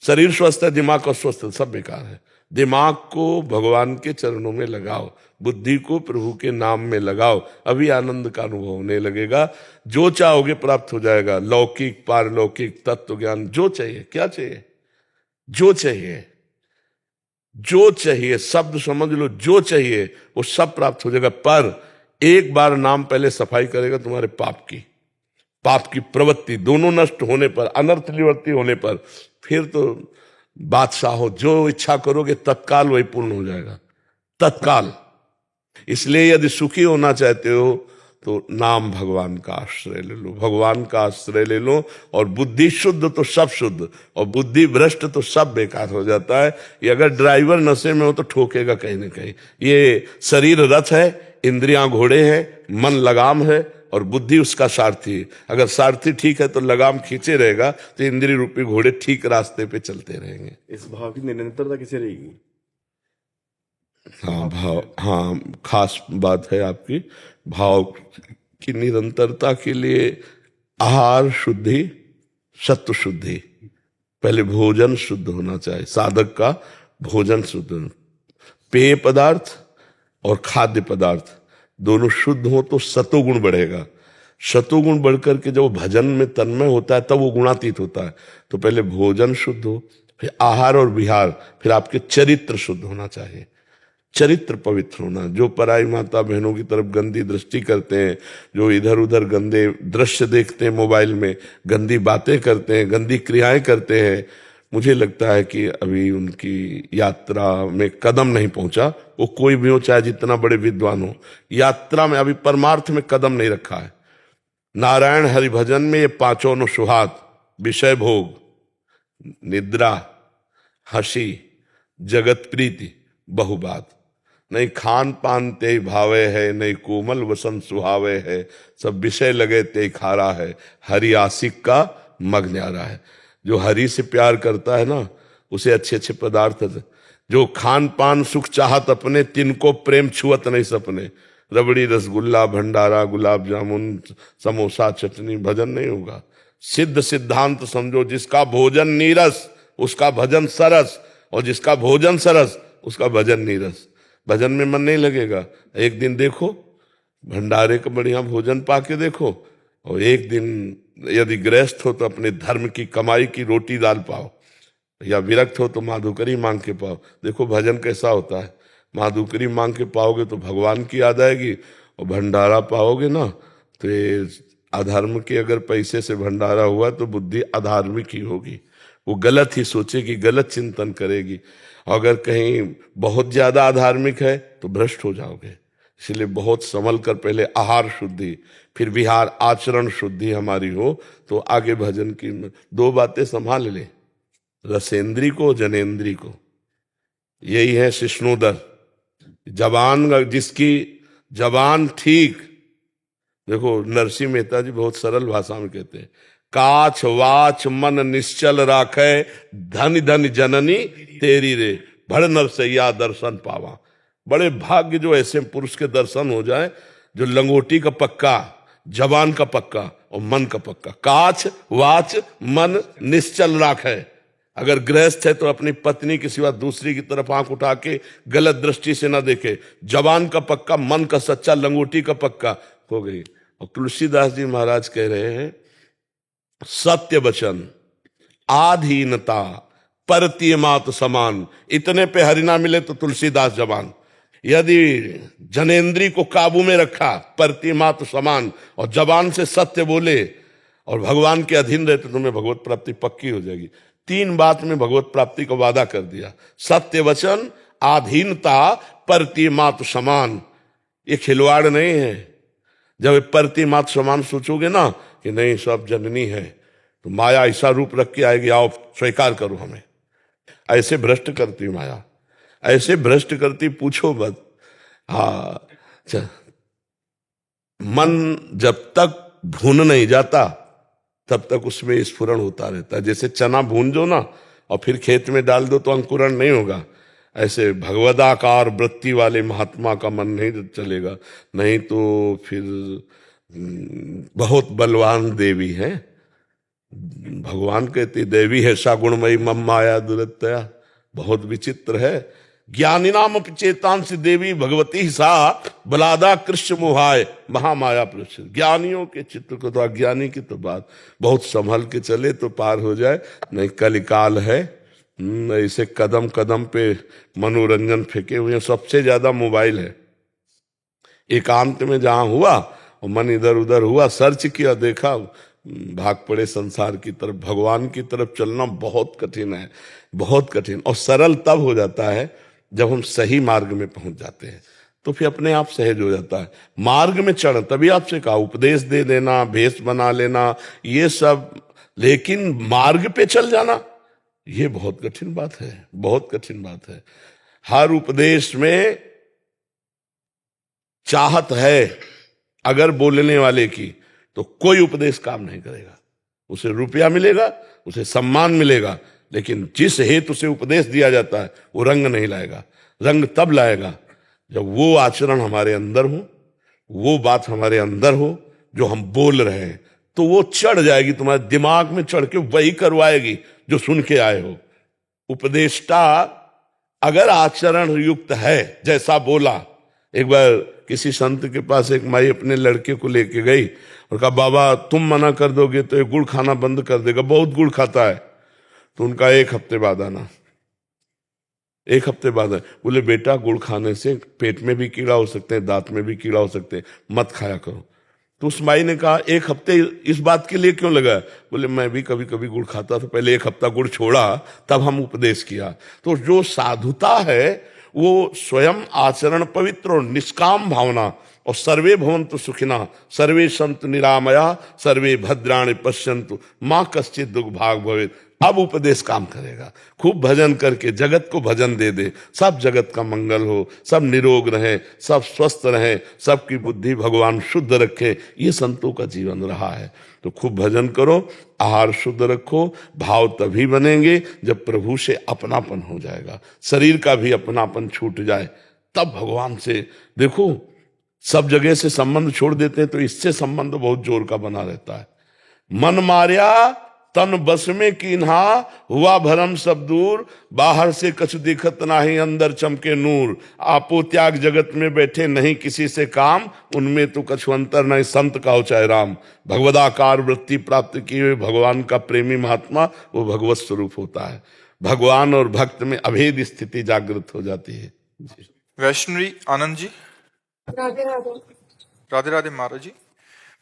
C: शरीर स्वस्थ है, दिमाग अस्वस्थ है, सब बेकार है। दिमाग को भगवान के चरणों में लगाओ, बुद्धि को प्रभु के नाम में लगाओ, अभी आनंद का अनुभव होने लगेगा। जो चाहोगे प्राप्त हो जाएगा। लौकिक पारलौकिक तत्व ज्ञान, जो चाहिए, क्या चाहिए, जो चाहिए, जो चाहिए, शब्द समझ लो, जो चाहिए वो सब प्राप्त हो जाएगा। पर एक बार नाम पहले सफाई करेगा तुम्हारे पाप की प्रवृत्ति दोनों नष्ट होने पर, अनर्थ निवृत्ति होने पर, फिर तो बादशाह हो, जो इच्छा करोगे तत्काल वही पूर्ण हो जाएगा, तत्काल। इसलिए यदि सुखी होना चाहते हो तो नाम भगवान का आश्रय ले लो, भगवान का आश्रय ले लो। और बुद्धि शुद्ध तो सब शुद्ध, और बुद्धि भ्रष्ट तो सब बेकार हो जाता है। ये अगर ड्राइवर नशे में हो तो ठोकेगा कहीं ना कहीं। ये शरीर रथ है, इंद्रियां घोड़े हैं, मन लगाम है और बुद्धि उसका सारथी है। अगर सारथी ठीक है तो लगाम खींचे रहेगा, तो इंद्रिय रूपी घोड़े ठीक रास्ते पे चलते रहेंगे।
D: इस भाव की निरंतरता कैसे रहेगी?
C: हाँ, भाव, हाँ, खास बात है आपकी। भाव की निरंतरता के लिए आहार शुद्धि, सत्व शुद्धि। पहले भोजन शुद्ध होना चाहिए, साधक का भोजन शुद्ध, पेय पदार्थ और खाद्य पदार्थ दोनों शुद्ध हो तो सतोगुण बढ़ेगा। सतोगुण बढ़कर के जब भजन में तन्मय होता है तब वो गुणातीत होता है। तो पहले भोजन शुद्ध हो, फिर आहार और विहार, फिर आपके चरित्र शुद्ध होना चाहिए। चरित्र पवित्र होना। जो पराई माता बहनों की तरफ गंदी दृष्टि करते हैं, जो इधर उधर गंदे दृश्य देखते हैं मोबाइल में, गंदी बातें करते हैं, गंदी क्रियाएं करते हैं, मुझे लगता है कि अभी उनकी यात्रा में कदम नहीं पहुंचा। वो कोई भी हो, चाहे जितना बड़े विद्वान हो, यात्रा में अभी परमार्थ में कदम नहीं रखा है। नारायण हरिभजन में ये पांचों नो सुहात, विषय भोग, निद्रा, हंसी, जगत प्रीति, बहुबात, नहीं खान पान ते भावे है, नहीं कोमल वसन सुहावे है, सब विषय लगे ते खारा है, हरि आशिक का मग न्यारा है। जो हरि से प्यार करता है ना, उसे अच्छे अच्छे पदार्थ, जो खान पान सुख चाहत अपने, तिनको प्रेम छुअत नहीं सपने। रबड़ी, रसगुल्ला, भंडारा, गुलाब जामुन, समोसा, चटनी, भजन नहीं होगा। सिद्ध सिद्धांत समझो, जिसका भोजन नीरस उसका भजन सरस, और जिसका भोजन सरस उसका भजन नीरस। भजन में मन नहीं लगेगा। एक दिन देखो भंडारे का बढ़िया भोजन पाके देखो, और एक दिन यदि गृहस्थ हो तो अपने धर्म की कमाई की रोटी दाल पाओ, या विरक्त हो तो माधुकरी मांग के पाओ। देखो भजन कैसा होता है। माधुकरी मांग के पाओगे तो भगवान की याद आएगी, और भंडारा पाओगे ना तो ये अधर्म के अगर पैसे से भंडारा हुआ तो बुद्धि अधार्मिक ही होगी, वो गलत ही सोचेगी, गलत चिंतन करेगी। अगर कहीं बहुत ज्यादा अधार्मिक है तो भ्रष्ट हो जाओगे। इसलिए बहुत संभल कर पहले आहार शुद्धि, फिर विहार आचरण शुद्धि हमारी हो तो आगे भजन की। दो बातें संभाल ले, रसेंद्री को, जनेंद्री को। यही है शिष्णोदर। जबान, जिसकी जबान ठीक, देखो नरसिंह मेहता जी बहुत सरल भाषा में कहते हैं, काछ वाच मन निश्चल राखे, धन धन जननी तेरी रे, भड़ नरसैया दर्शन पावा। बड़े भाग्य जो ऐसे पुरुष के दर्शन हो जाए, जो लंगोटी का पक्का, जबान का पक्का और मन का पक्का। काछ वाच मन निश्चल राखे। अगर गृहस्थ है तो अपनी पत्नी के सिवा दूसरी की तरफ आंख उठा के गलत दृष्टि से ना देखे। जबान का पक्का, मन का सच्चा, लंगोटी का पक्का हो गई। और तुलसीदास जी महाराज कह रहे हैं, सत्य वचन, आधीनता, परतीयमात समान। इतने पे हरि ना मिले तो तुलसीदास जबान। यदि जनेंद्री को काबू में रखा, परतीयमात समान, और जबान से सत्य बोले और भगवान के अधीन रहे तो तुम्हें भगवत प्राप्ति पक्की हो जाएगी। तीन बात में भगवत प्राप्ति का वादा कर दिया, सत्य वचन, आधीनता, परतीयमात समान। ये खिलवाड़ नहीं है। जब परतीयमात समान सोचोगे ना कि नहीं सब जननी है, तो माया ऐसा रूप रख के आएगी, आओ स्वीकार करो हमें। ऐसे भ्रष्ट करती माया, ऐसे भ्रष्ट करती, पूछो मत। हाँ, मन जब तक भून नहीं जाता तब तक उसमें स्फुरण होता रहता है। जैसे चना भूंजो ना और फिर खेत में डाल दो तो अंकुरण नहीं होगा, ऐसे भगवदाकार वृत्ति वाले महात्मा का मन नहीं चलेगा। नहीं तो फिर बहुत बलवान देवी है। भगवान कहते देवी है सा गुणमयी मम माया दुरत्या, बहुत विचित्र है। ज्ञानी नाम चेतांश देवी भगवती सा बलादा कृष्ण मोहाय महामाया पृष्ठ। ज्ञानियों के चित्र को तो अज्ञानी की तो बात, बहुत संभल के चले तो पार हो जाए, नहीं कलिकाल है। ऐसे कदम कदम पे मनोरंजन फेंके हुए हैं। सबसे ज्यादा मोबाइल है। एकांत में जहां हुआ और मन इधर उधर हुआ, सर्च किया, देखा, भाग पड़े संसार की तरफ। भगवान की तरफ चलना बहुत कठिन है, बहुत कठिन। और सरल तब हो जाता है जब हम सही मार्ग में पहुंच जाते हैं, तो फिर अपने आप सहज हो जाता है। मार्ग में चढ़, तभी आपसे कहा उपदेश दे देना, भेष बना लेना, ये सब, लेकिन मार्ग पे चल जाना ये बहुत कठिन बात है, बहुत कठिन बात है। हर उपदेश में चाहत है अगर बोलने वाले की, तो कोई उपदेश काम नहीं करेगा। उसे रुपया मिलेगा, उसे सम्मान मिलेगा, लेकिन जिस हेतु से उपदेश दिया जाता है वो रंग नहीं लाएगा। रंग तब लाएगा जब वो आचरण हमारे अंदर हो, वो बात हमारे अंदर हो जो हम बोल रहे हैं, तो वो चढ़ जाएगी तुम्हारे दिमाग में, चढ़ के वही करवाएगी जो सुन के आए हो। उपदेष्टा अगर आचरण युक्त है, जैसा बोला। एक बार किसी संत के पास एक माई अपने लड़के को लेके गई और कहा, बाबा तुम मना कर दोगे तो ये गुड़ खाना बंद कर देगा, बहुत गुड़ खाता है। तो उनका 1 हफ्ते बाद आना। एक हफ्ते बाद है, बोले बेटा गुड़ खाने से पेट में भी कीड़ा हो सकते हैं, दांत में भी कीड़ा हो सकते हैं, मत खाया करो। तो उस माई ने कहा एक हफ्ते इस बात के लिए क्यों लगा? बोले मैं भी कभी कभी गुड़ खाता था, पहले एक हफ्ता गुड़ छोड़ा, तब हम उपदेश किया। तो जो साधुता है वो स्वयं आचरण पवित्र और निष्काम भावना, और सर्वे भवन्तु सुखिना सर्वे सन्तु निरामया सर्वे भद्राणि पश्यन्तु माँ कश्चित् दुख भाग भवेत्। अब उपदेश काम करेगा। खूब भजन करके जगत को भजन दे दे, सब जगत का मंगल हो, सब निरोग रहे, सब स्वस्थ रहे, सबकी बुद्धि भगवान शुद्ध रखे। ये संतों का जीवन रहा है। तो खूब भजन करो, आहार शुद्ध रखो। भाव तभी बनेंगे जब प्रभु से अपनापन हो जाएगा, शरीर का भी अपनापन छूट जाए, तब भगवान से। देखो सब जगह से संबंध छोड़ देते हैं तो इससे संबंध बहुत जोर का बना रहता है। मन मार्या तन बस में कीन्हा, हुआ भरम सब दूर, बाहर से कछु दिखत नाही अंदर चमके नूर। आपो त्याग जगत में बैठे नहीं किसी से काम, उनमें तो कछु अंतर नहीं संत का हो चाहे राम। भगवदाकार वृत्ति प्राप्त किए हुए भगवान का प्रेमी महात्मा वो भगवत स्वरूप होता है। भगवान और भक्त में अभेद स्थिति जागृत हो जाती है।
A: वैष्णवी आनंद जी।
E: राधे राधे।
A: राधे राधे महाराज जी।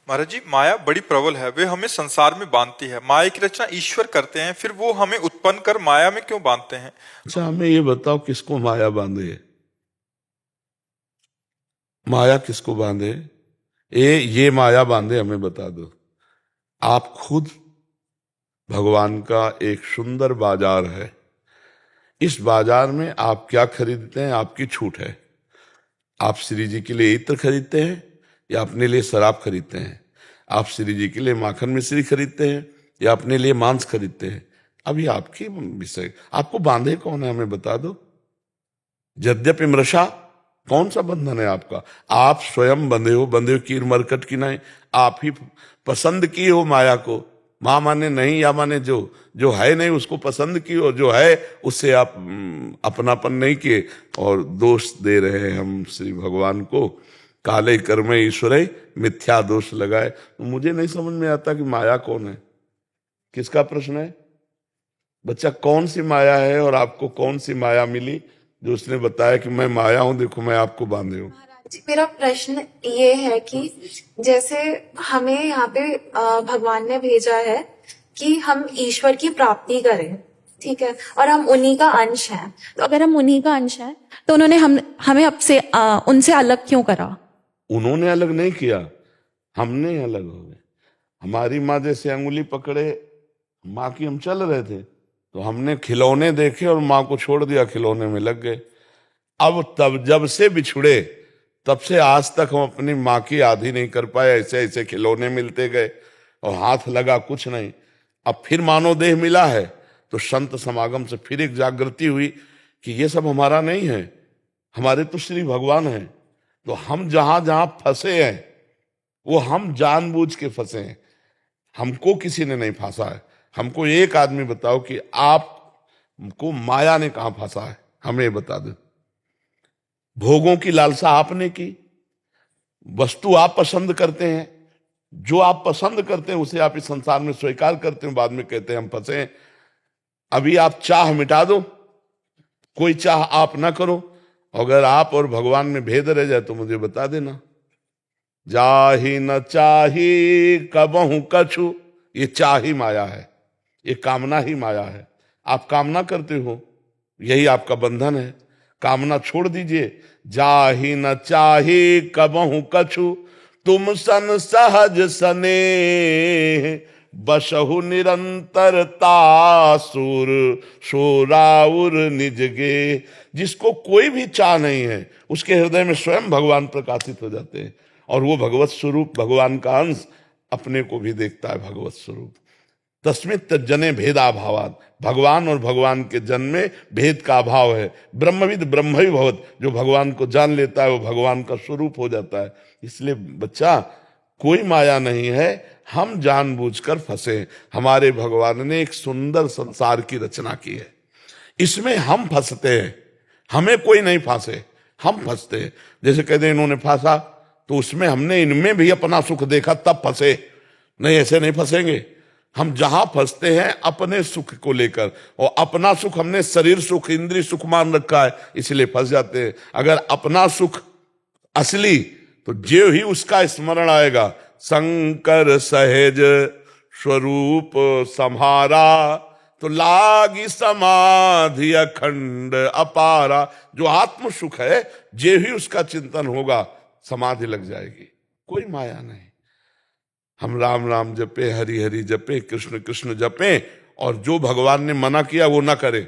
A: महाराज जी, माया बड़ी प्रबल है, वे हमें संसार में बांधती है। माया की रचना ईश्वर करते हैं, फिर वो हमें उत्पन्न कर माया में क्यों बांधते हैं?
C: अच्छा हमें ये बताओ किसको माया बांधे? माया किसको बांधे? ये माया बांधे, हमें बता दो। आप खुद भगवान का एक सुंदर बाजार है, इस बाजार में आप क्या खरीदते हैं आपकी छूट है। आप श्री जी के लिए इत्र खरीदते हैं या अपने लिए शराब खरीदते हैं? आप श्री जी के लिए माखन मिश्री खरीदते हैं या अपने लिए मांस खरीदते हैं? अभी आपकी विषय, आपको बांधे कौन है हमें बता दो। यद्यपि मृषा, कौन सा बंधन है आपका? आप स्वयं बंधे हो कीर मरकट की नहीं। आप ही पसंद किए हो माया को। मां माने नहीं या माने जो है नहीं उसको पसंद की, और जो है उससे आप अपनापन नहीं किए, और दोष दे रहे हैं हम श्री भगवान को। काले कर्म ईश्वर मिथ्या दोष लगाए। तो मुझे नहीं समझ में आता कि माया कौन है, किसका प्रश्न है बच्चा? कौन सी माया है और आपको कौन सी माया मिली जो उसने बताया कि मैं माया हूं, देखो मैं आपको बांधे हूं?
E: जी, मेरा प्रश्न ये है कि जैसे हमें यहाँ पे भगवान ने भेजा है कि हम ईश्वर की प्राप्ति करें, ठीक है, और हम उन्हीं का अंश हैं। तो अगर हम उन्हीं का अंश हैं तो उन्होंने हमें अब से उनसे अलग क्यों करा?
C: उन्होंने अलग नहीं किया, हमने अलग हो गए। हमारी माँ जैसे अंगुली पकड़े, माँ की हम चल रहे थे तो हमने खिलौने देखे और माँ को छोड़ दिया, खिलौने में लग गए। अब तब जब से बिछुड़े तब से आज तक हम अपनी माँ की आधी नहीं कर पाए। ऐसे ऐसे खिलौने मिलते गए और हाथ लगा कुछ नहीं। अब फिर मानव देह मिला है तो संत समागम से फिर एक जागृति हुई कि ये सब हमारा नहीं है, हमारे तो श्री भगवान हैं। तो हम जहां जहां फंसे हैं वो हम जानबूझ के फंसे हैं, हमको किसी ने नहीं फंसा है। हमको एक आदमी बताओ कि आपको माया ने कहां फंसा है, हमें बता दो। भोगों की लालसा आपने की, वस्तु आप पसंद करते हैं, जो आप पसंद करते हैं उसे आप इस संसार में स्वीकार करते हैं, बाद में कहते हैं हम फंसे हैं। अभी आप चाह मिटा दो, कोई चाह आप ना करो। अगर आप और भगवान में भेद रह जाए तो मुझे बता देना। जाही न चाही कबहू कछु, ये चाही माया है, ये कामना ही माया है। आप कामना करते हो, यही आपका बंधन है। कामना छोड़ दीजिए। जाही न चाही कबहू कछु, तुम सन सहज सने, बसहु निरंतरता सुर सोराउर निजगे। जिसको कोई भी चाह नहीं है उसके हृदय में स्वयं भगवान प्रकाशित हो जाते हैं, और वो भगवत स्वरूप, भगवान का अंश अपने को भी देखता है भगवत स्वरूप। तस्मित जने भेदाभावात, भगवान और भगवान के जन में भेद का अभाव है। ब्रह्मविद ब्रह्म ही भवत, जो भगवान को जान लेता है वो भगवान का स्वरूप हो जाता है। इसलिए बच्चा कोई माया नहीं है, हम जानबूझकर फंसे। हमारे भगवान ने एक सुंदर संसार की रचना की है, इसमें हम फंसते हैं, हमें कोई नहीं फांसे, हम फंसते हैं। जैसे कहते हैं इन्होंने फांसा तो उसमें हमने इनमें भी अपना सुख देखा तब फंसे, नहीं ऐसे नहीं फंसेंगे। हम जहां फंसते हैं अपने सुख को लेकर, और अपना सुख हमने शरीर सुख, इंद्रिय सुख मान रखा है, इसलिए फंस जाते हैं। अगर अपना सुख असली, तो जो ही उसका स्मरण आएगा, शंकर सहज स्वरूप सम्हारा, तो लागी समाधि अखंड अपारा। जो आत्म सुख है, जे ही उसका चिंतन होगा, समाधि लग जाएगी, कोई माया नहीं। हम राम राम जपे, हरि हरि जपे, कृष्ण कृष्ण जपे, और जो भगवान ने मना किया वो ना करे।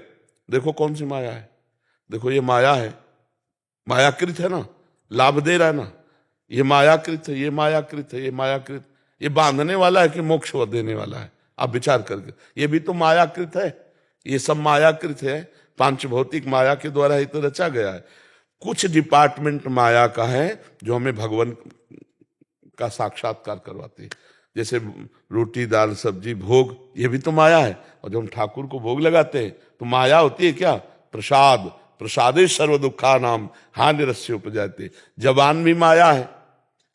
C: देखो कौन सी माया है, देखो ये माया है, मायाकृत है ना, लाभ दे रहा है ना, ये मायाकृत है, ये मायाकृत है, ये मायाकृत, ये बांधने वाला है कि मोक्ष देने वाला है? आप विचार करके, ये भी तो मायाकृत है, ये सब मायाकृत है, पांच भौतिक माया के द्वारा ही तो रचा गया है। कुछ डिपार्टमेंट माया का है जो हमें भगवान का साक्षात्कार करवाती है, जैसे रोटी दाल सब्जी भोग, ये भी तो माया है। और जब हम ठाकुर को भोग लगाते हैं तो माया होती है क्या? प्रसाद, प्रसादे सर्व दुखा नाम हानि रस्य उपजाते। जबान भी माया है।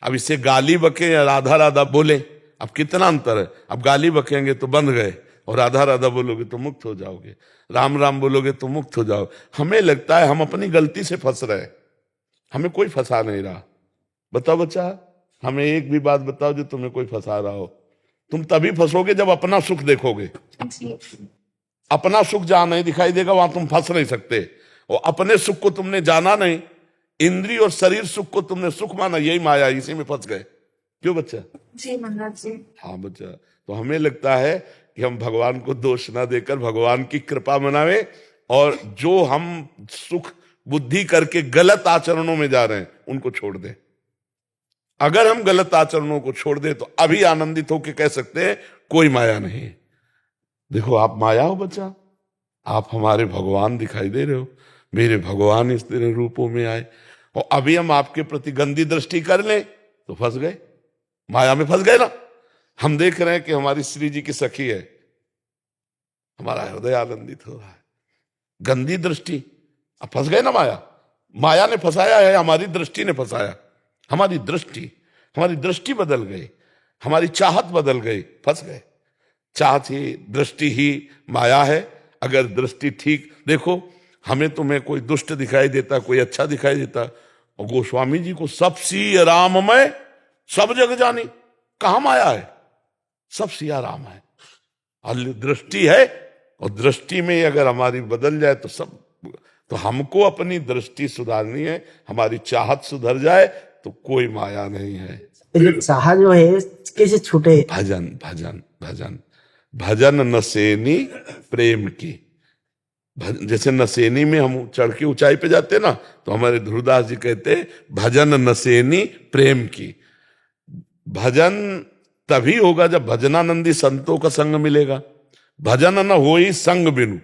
C: अब इससे गाली बके या राधा राधा बोले, अब कितना अंतर है? अब गाली बकेंगे तो बंध गए, और राधा राधा बोलोगे तो मुक्त हो जाओगे, राम राम बोलोगे तो मुक्त हो जाओ। हमें लगता है हम अपनी गलती से फंस रहे, हमें कोई फंसा नहीं रहा। बताओ बच्चा, हमें एक भी बात बताओ जो तुम्हें कोई फंसा रहा हो। तुम तभी फंसोगे जब अपना सुख देखोगे। अपना सुख जहां नहीं दिखाई देगा वहां तुम फंस नहीं सकते। और अपने सुख को तुमने जाना नहीं, इंद्रिय और शरीर सुख को तुमने सुख माना, यही माया, इसी में फंस गए। क्यों बच्चा?
E: जी महाराज जी।
C: हाँ बच्चा, तो हमें लगता है कि हम भगवान को दोष ना देकर भगवान की कृपा मनावे, और जो हम सुख बुद्धि करके गलत आचरणों में जा रहे हैं उनको छोड़ दें। अगर हम गलत आचरणों को छोड़ दें तो अभी आनंदित होकर कह सकते हैं कोई माया नहीं। देखो आप माया हो बच्चा, आप हमारे भगवान दिखाई दे रहे हो, मेरे भगवान इस तरह रूपों में आए, और अभी हम आपके प्रति गंदी दृष्टि कर लें तो फंस गए, माया में फंस गए ना। हम देख रहे हैं कि हमारी श्री जी की सखी है, हमारा हृदय आनंदित हो रहा है। गंदी दृष्टि, अब फंस गए ना माया। माया ने फंसाया है, हमारी दृष्टि ने फंसाया। हमारी दृष्टि बदल गई, हमारी चाहत बदल गई, फंस गए। चाहत ही, दृष्टि ही माया है। अगर दृष्टि ठीक, देखो हमें तुम्हें कोई दुष्ट दिखाई देता, कोई अच्छा दिखाई देता, और गोस्वामी जी को सब सी राममय सब जग जानी, कहां माया है? सब सिया राम है। और दृष्टि है, और दृष्टि में अगर हमारी बदल जाए तो सब, तो हमको अपनी दृष्टि सुधारनी है। हमारी चाहत सुधर जाए तो कोई माया नहीं है।
B: ये चाह जो है कैसे छूटे?
C: भजन भजन भजन भजन नसेनी प्रेम की। जैसे नसेनी में हम चढ़ के ऊंचाई पे जाते ना, तो हमारे ध्रुवदास जी कहते भजन नसेनी प्रेम की। भजन तभी होगा जब भजनानंदी संतों का संग मिलेगा। भजन न होई संग बिनु,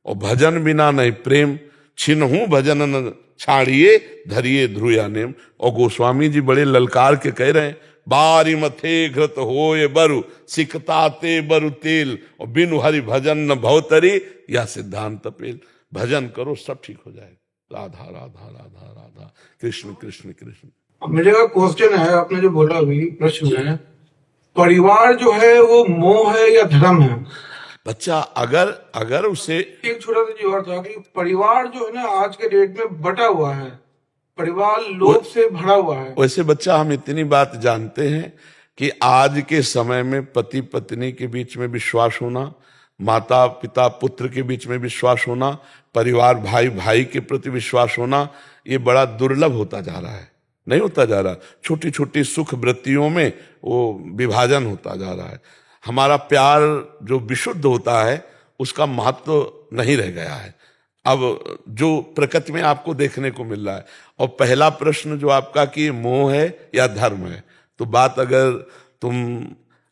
C: और भजन बिना नहीं प्रेम। छिनहु भजन न छाड़िए धरिए ध्रुया नेम। और गोस्वामी जी बड़े ललकार के कह रहे हैं, बारी मथे घृत होए बरु सिकताते बरु तेल, और बिनु हरि भजन न भवतरी या सिद्धांत पेल। भजन करो सब ठीक हो जाएगा। राधा राधा राधा राधा, कृष्ण कृष्ण कृष्ण।
F: मेरे का क्वेश्चन है, आपने जो बोला अभी प्रश्न है, परिवार जो है वो मोह है या धर्म है?
C: बच्चा अगर उसे
F: एक छोटा सा जो और था कि परिवार जो है ना आज के डेट में बटा हुआ है, परिवार लोभ से भरा हुआ है।
C: वैसे बच्चा हम इतनी बात जानते हैं कि आज के समय में पति पत्नी के बीच में विश्वास होना, माता पिता पुत्र के बीच में विश्वास होना, परिवार भाई भाई के प्रति विश्वास होना, ये बड़ा दुर्लभ होता जा रहा है, नहीं होता जा रहा। छोटी छोटी सुख वृत्तियों में वो विभाजन होता जा रहा है। हमारा प्यार जो विशुद्ध होता है उसका महत्व नहीं रह गया है अब जो प्रकृति में आपको देखने को मिल रहा है। और पहला प्रश्न जो आपका कि मोह है या धर्म है, तो बात अगर तुम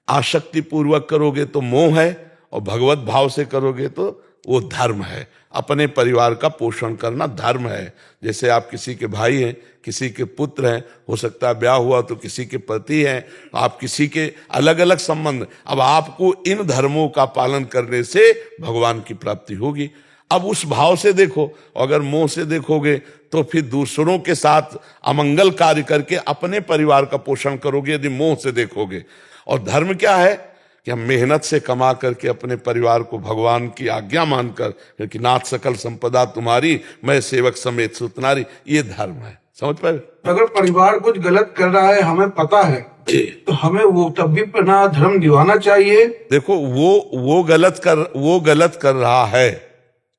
C: आसक्ति पूर्वक करोगे तो मोह है, और भगवत भाव से करोगे तो वो धर्म है। अपने परिवार का पोषण करना धर्म है। जैसे आप किसी के भाई हैं, किसी के पुत्र हैं, हो सकता है ब्याह हुआ तो किसी के पति हैं, आप किसी के अलग अलग संबंध। अब आपको इन धर्मों का पालन करने से भगवान की प्राप्ति होगी। अब उस भाव से देखो, अगर मोह से देखोगे तो फिर दूसरों के साथ अमंगल कार्य करके अपने परिवार का पोषण करोगे, यदि मोह से देखोगे। और धर्म क्या है कि हम मेहनत से कमा करके अपने परिवार को भगवान की आज्ञा मानकर, क्योंकि नाथ सकल संपदा तुम्हारी, मैं सेवक समेत सुतनारी, ये धर्म है। समझ पाए?
F: अगर परिवार कुछ गलत कर रहा है, हमें पता है, तो हमें वो तब भी अपना धर्म निभाना चाहिए।
C: देखो वो गलत कर रहा है,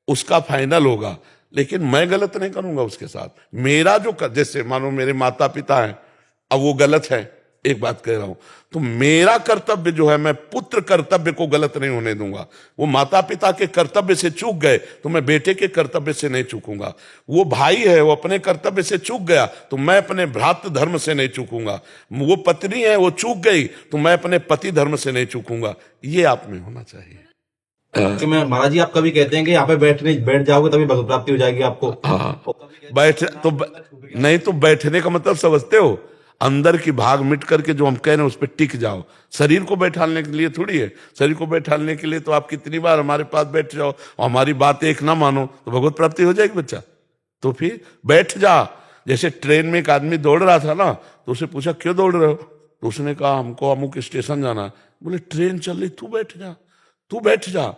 C: उसका फाइनल होगा, लेकिन मैं गलत नहीं करूंगा उसके साथ। मेरा जैसे मानो मेरे माता पिता हैं, अब वो गलत है, एक बात कह रहा हूं, तो मेरा कर्तव्य जो है, मैं पुत्र कर्तव्य को गलत नहीं होने दूंगा। वो माता पिता के कर्तव्य से चूक गए तो मैं बेटे के कर्तव्य से नहीं चूकूंगा। वो भाई है, वो अपने कर्तव्य से चूक गया तो मैं अपने भ्रातृ धर्म से नहीं चूकूंगा। वो पत्नी है, वो चूक गई तो मैं अपने पति धर्म से नहीं चूकूंगा। ये आप में होना चाहिए।
G: कि मैं महाराज जी, आप कभी कहते हैं कि यहाँ पे बैठ जाओगे तभी भगवत प्राप्ति हो जाएगी आपको।
C: हाँ, नहीं तो बैठने का मतलब समझते हो, अंदर की भाग मिट करके जो हम कह रहे हैं उस पर टिक जाओ। शरीर को बैठाने के लिए थोड़ी है। शरीर को बैठाने के लिए तो आप कितनी बार हमारे पास बैठ जाओ और हमारी बात एक ना मानो तो भगवत प्राप्ति हो जाएगी बच्चा। तो फिर बैठ जा। जैसे ट्रेन में एक आदमी दौड़ रहा था ना, तो उसे पूछा क्यों दौड़ रहे हो, तो उसने कहा हमको अमुक स्टेशन जाना है। बोले ट्रेन चल रही, तू बैठ जा, तू बैठ जा,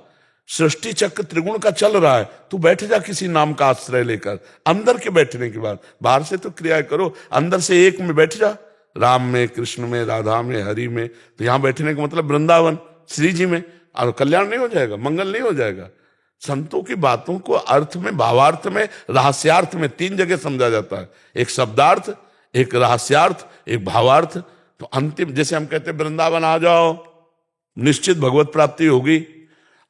C: सृष्टि चक्र त्रिगुण का चल रहा है, तू बैठ जा किसी नाम का आश्रय लेकर। अंदर के बैठने की बात, बाहर से तो क्रियाएं करो, अंदर से एक में बैठ जा, राम में, कृष्ण में, राधा में, हरि में। तो यहां बैठने का मतलब वृंदावन श्री जी में, और कल्याण नहीं हो जाएगा, मंगल नहीं हो जाएगा। संतों की बातों को अर्थ में, भावार्थ में, रहस्यार्थ में 3 जगह समझा जाता है। एक शब्दार्थ, एक रहस्यार्थ, एक भावार्थ। तो अंतिम, जैसे हम कहते हैं वृंदावन आ जाओ, निश्चित भगवत प्राप्ति होगी।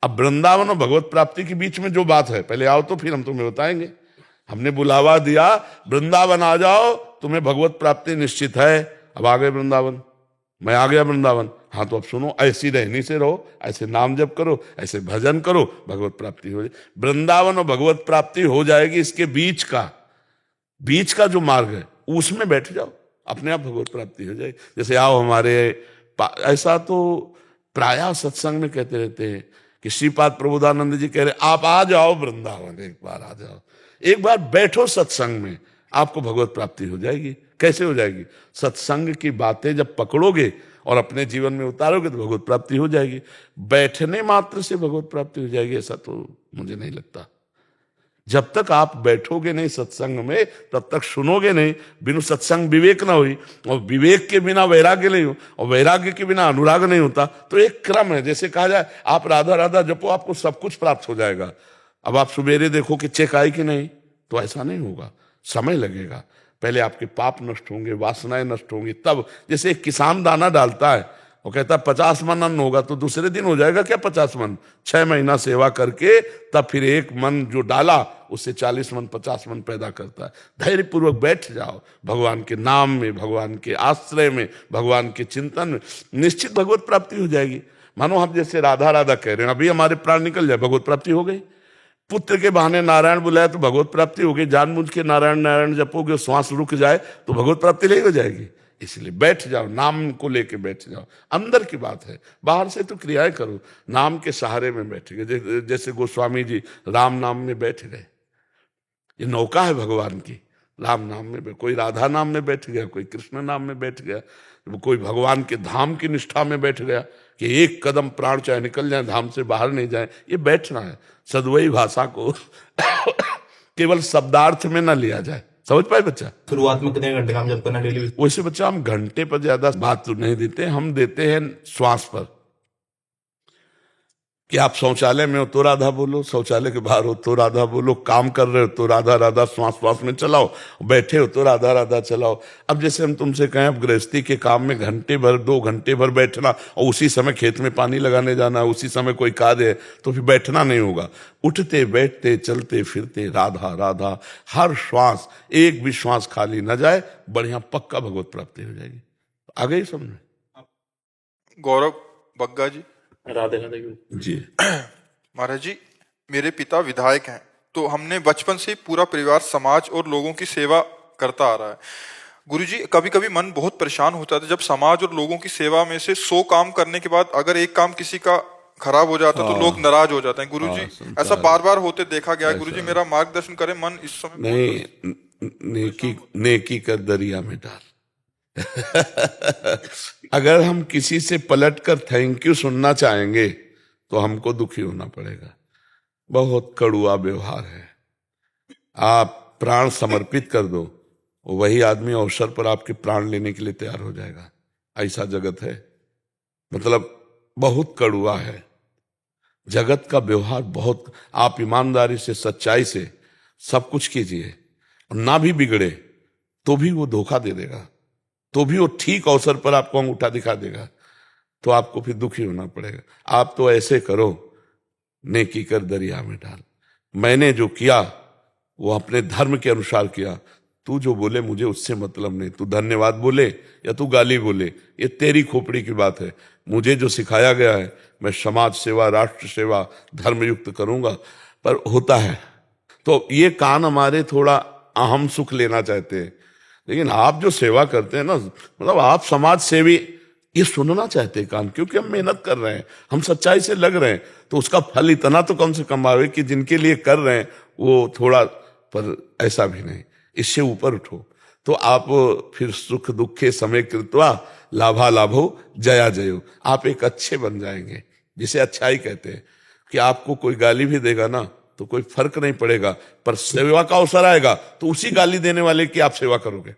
C: अब वृंदावन और भगवत प्राप्ति के बीच में जो बात है, पहले आओ तो फिर हम तुम्हें बताएंगे। हमने बुलावा दिया, वृंदावन आ जाओ, तुम्हें भगवत प्राप्ति निश्चित है। अब आ गए वृंदावन, मैं आ गया वृंदावन। हाँ तो अब सुनो, ऐसी रहनी से रहो, ऐसे नाम जप करो, ऐसे भजन करो, भगवत प्राप्ति हो जाए। वृंदावन और भगवत प्राप्ति हो जाएगी। इसके बीच का जो मार्ग है उसमें बैठ जाओ, अपने आप भगवत प्राप्ति हो जाएगी। जैसे आओ हमारे, ऐसा तो प्रायः सत्संग में कहते रहते हैं कि श्रीपाद प्रबोधानंद जी कह रहे आप आ जाओ वृंदावन, एक बार आ जाओ, एक बार बैठो सत्संग में, आपको भगवत प्राप्ति हो जाएगी। कैसे हो जाएगी? सत्संग की बातें जब पकड़ोगे और अपने जीवन में उतारोगे तो भगवत प्राप्ति हो जाएगी। बैठने मात्र से भगवत प्राप्ति हो जाएगी ऐसा तो मुझे नहीं लगता। जब तक आप बैठोगे नहीं सत्संग में, तब तक सुनोगे नहीं। बिनु सत्संग विवेक ना हुई, और विवेक के बिना वैराग्य नहीं हो, और वैराग्य के बिना अनुराग नहीं होता। तो एक क्रम है, जैसे कहा जाए आप राधा राधा जपो, आपको सब कुछ प्राप्त हो जाएगा। अब आप सुबेरे देखो कि चेक आई कि नहीं, तो ऐसा नहीं होगा, समय लगेगा। पहले आपके पाप नष्ट होंगे, वासनाएं नष्ट होंगी, तब जैसे एक किसान दाना डालता है, वो कहता है 50 मन अन्न होगा, तो दूसरे दिन हो जाएगा क्या 50 मन? 6 महीना सेवा करके तब फिर 1 मन जो डाला उससे 40 मन 50 मन पैदा करता है। धैर्य पूर्वक बैठ जाओ भगवान के नाम में, भगवान के आश्रय में, भगवान के चिंतन में, निश्चित भगवत प्राप्ति हो जाएगी। मानो हम जैसे राधा राधा कह रहे हैं, अभी हमारे प्राण निकल जाए, भगवत प्राप्ति हो गई। पुत्र के बहाने नारायण बुलाया तो भगवत प्राप्ति हो गई। जानबूझ के नारायण नारायण जपोगे, श्वास रुक जाए तो भगवत प्राप्ति नहीं हो जाएगी। इसलिए बैठ जाओ, नाम को लेके बैठ जाओ। अंदर की बात है, बाहर से तो क्रियाएं करो। नाम के सहारे में बैठ गए, जैसे गोस्वामी जी राम नाम में बैठ गए। ये नौका है भगवान की, राम नाम में, कोई राधा नाम में बैठ गया, कोई कृष्ण नाम में बैठ गया, कोई भगवान के धाम की निष्ठा में बैठ गया कि 1 कदम प्राण चाहे निकल जाए, धाम से बाहर नहीं जाए। ये बैठना है। सद्वई भाषा को केवल शब्दार्थ में ना लिया जाए। समझ पाए बच्चा?
G: शुरुआत में कितने घंटे काम जब करना डेली?
C: वैसे बच्चा हम घंटे पर ज्यादा बात तो नहीं देते, हम देते हैं श्वास पर। कि आप शौचालय में हो तो राधा बोलो, शौचालय के बाहर हो तो राधा बोलो, काम कर रहे हो तो राधा राधा श्वास श्वास में चलाओ, बैठे हो तो राधा राधा चलाओ। अब जैसे हम तुमसे कहें अब गृहस्थी के काम में घंटे भर 2 घंटे भर बैठना, और उसी समय खेत में पानी लगाने जाना, उसी समय कोई कार्य है, तो फिर बैठना नहीं होगा। उठते बैठते चलते फिरते राधा राधा, हर श्वास, एक भी श्वास खाली न जाए, बढ़िया पक्का भगवत प्राप्ति हो जाएगी। आ गई समझ?
A: गौरव बग्गा जी।
G: राधे राधे
C: जी।
A: महाराज जी, मेरे पिता विधायक हैं, तो हमने बचपन से पूरा परिवार समाज और लोगों की सेवा करता आ रहा है। गुरुजी, कभी कभी मन बहुत परेशान होता था जब समाज और लोगों की सेवा में से 100 काम करने के बाद अगर एक काम किसी का खराब हो जाता तो लोग नाराज हो जाते हैं। गुरुजी, ऐसा बार बार होते देखा गया है। गुरुजी, मेरा मार्गदर्शन करें, मन इस समय
C: नहीं, नेकी कर दरिया में डाल। अगर हम किसी से पलट कर थैंक यू सुनना चाहेंगे तो हमको दुखी होना पड़ेगा। बहुत कड़ुआ व्यवहार है। आप प्राण समर्पित कर दो, वही आदमी अवसर पर आपके प्राण लेने के लिए तैयार हो जाएगा। ऐसा जगत है, मतलब बहुत कड़ुआ है जगत का व्यवहार। बहुत, आप ईमानदारी से सच्चाई से सब कुछ कीजिए और ना भी बिगड़े तो भी वो धोखा दे देगा, तो भी वो ठीक अवसर पर आपको अंगूठा दिखा देगा, तो आपको फिर दुखी होना पड़ेगा। आप तो ऐसे करो, नेकी कर दरिया में डाल। मैंने जो किया वो अपने धर्म के अनुसार किया। तू जो बोले मुझे उससे मतलब नहीं, तू धन्यवाद बोले या तू गाली बोले, ये तेरी खोपड़ी की बात है। मुझे जो सिखाया गया है मैं समाज सेवा, राष्ट्र सेवा, धर्मयुक्त करूंगा। पर होता है तो ये कान हमारे थोड़ा अहम सुख लेना चाहते हैं, लेकिन आप जो सेवा करते हैं ना, मतलब आप समाज सेवी, ये सुनना चाहते हैं कान, क्योंकि हम मेहनत कर रहे हैं, हम सच्चाई से लग रहे हैं, तो उसका फल इतना तो कम से कम आवे कि जिनके लिए कर रहे हैं वो थोड़ा, पर ऐसा भी नहीं, इससे ऊपर उठो। तो आप फिर सुख दुखे समय कृत्वा लाभा लाभो जया जयो, आप एक अच्छे बन जाएंगे, जिसे अच्छाई कहते हैं। कि आपको कोई गाली भी देगा ना तो कोई फर्क नहीं पड़ेगा, पर सेवा का अवसर आएगा तो उसी गाली देने वाले की आप सेवा करोगे,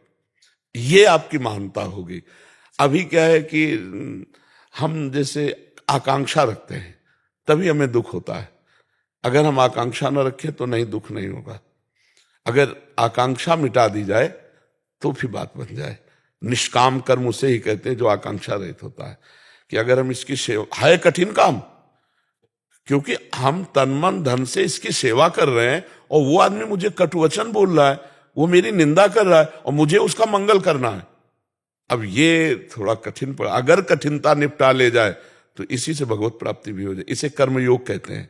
C: ये आपकी महानता होगी। अभी क्या है कि हम जैसे आकांक्षा रखते हैं तभी हमें दुख होता है। अगर हम आकांक्षा न रखें तो नहीं, दुख नहीं होगा। अगर आकांक्षा मिटा दी जाए तो फिर बात बन जाए। निष्काम कर्म उसे ही कहते हैं जो आकांक्षा रहित होता है। कि अगर हम इसकी सेवा, है कठिन काम, क्योंकि हम तन मन धन से इसकी सेवा कर रहे हैं और वो आदमी मुझे कटुवचन बोल रहा है, वो मेरी निंदा कर रहा है और मुझे उसका मंगल करना है। अब ये थोड़ा कठिन पड़ा। अगर कठिनता निपटा ले जाए तो इसी से भगवत प्राप्ति भी हो जाए। इसे कर्म योग कहते हैं।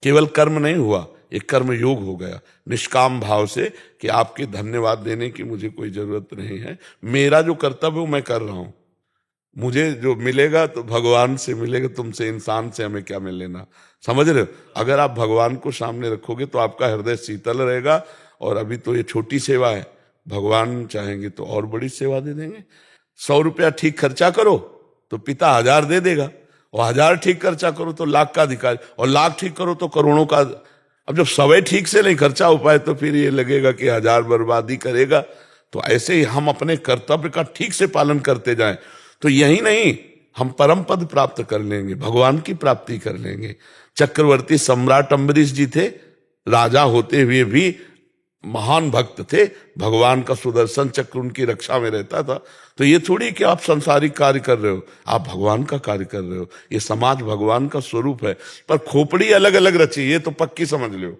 C: केवल कर्म नहीं हुआ, एक कर्म योग हो गया निष्काम भाव से कि आपके धन्यवाद देने की मुझे कोई जरूरत नहीं है, मेरा जो कर्तव्य मैं कर रहा हूं, मुझे जो मिलेगा तो भगवान से मिलेगा, तुमसे इंसान से हमें क्या मिल लेना। समझ रहे हो? अगर आप भगवान को सामने रखोगे तो आपका हृदय शीतल रहेगा। और अभी तो ये छोटी सेवा है, भगवान चाहेंगे तो और बड़ी सेवा दे देंगे। 100 रुपया ठीक खर्चा करो तो पिता 1000 दे देगा, और 1000 ठीक खर्चा करो तो लाख का अधिकारी, और लाख ठीक करो तो करोड़ों का। अब जब 100 ठीक से नहीं खर्चा हो पाए तो फिर ये लगेगा कि 1000 बर्बादी करेगा। तो ऐसे ही हम अपने कर्तव्य का ठीक से पालन करते जाएं तो यही नहीं, हम परम पद प्राप्त कर लेंगे, भगवान की प्राप्ति कर लेंगे। चक्रवर्ती सम्राट अम्बरीश जी थे, राजा होते हुए भी महान भक्त थे, भगवान का सुदर्शन चक्र उनकी रक्षा में रहता था। तो ये थोड़ी कि आप संसारिक कार्य कर रहे हो, आप भगवान का कार्य कर रहे हो। ये समाज भगवान का स्वरूप है, पर खोपड़ी अलग अलग रची, ये तो पक्की समझ लो।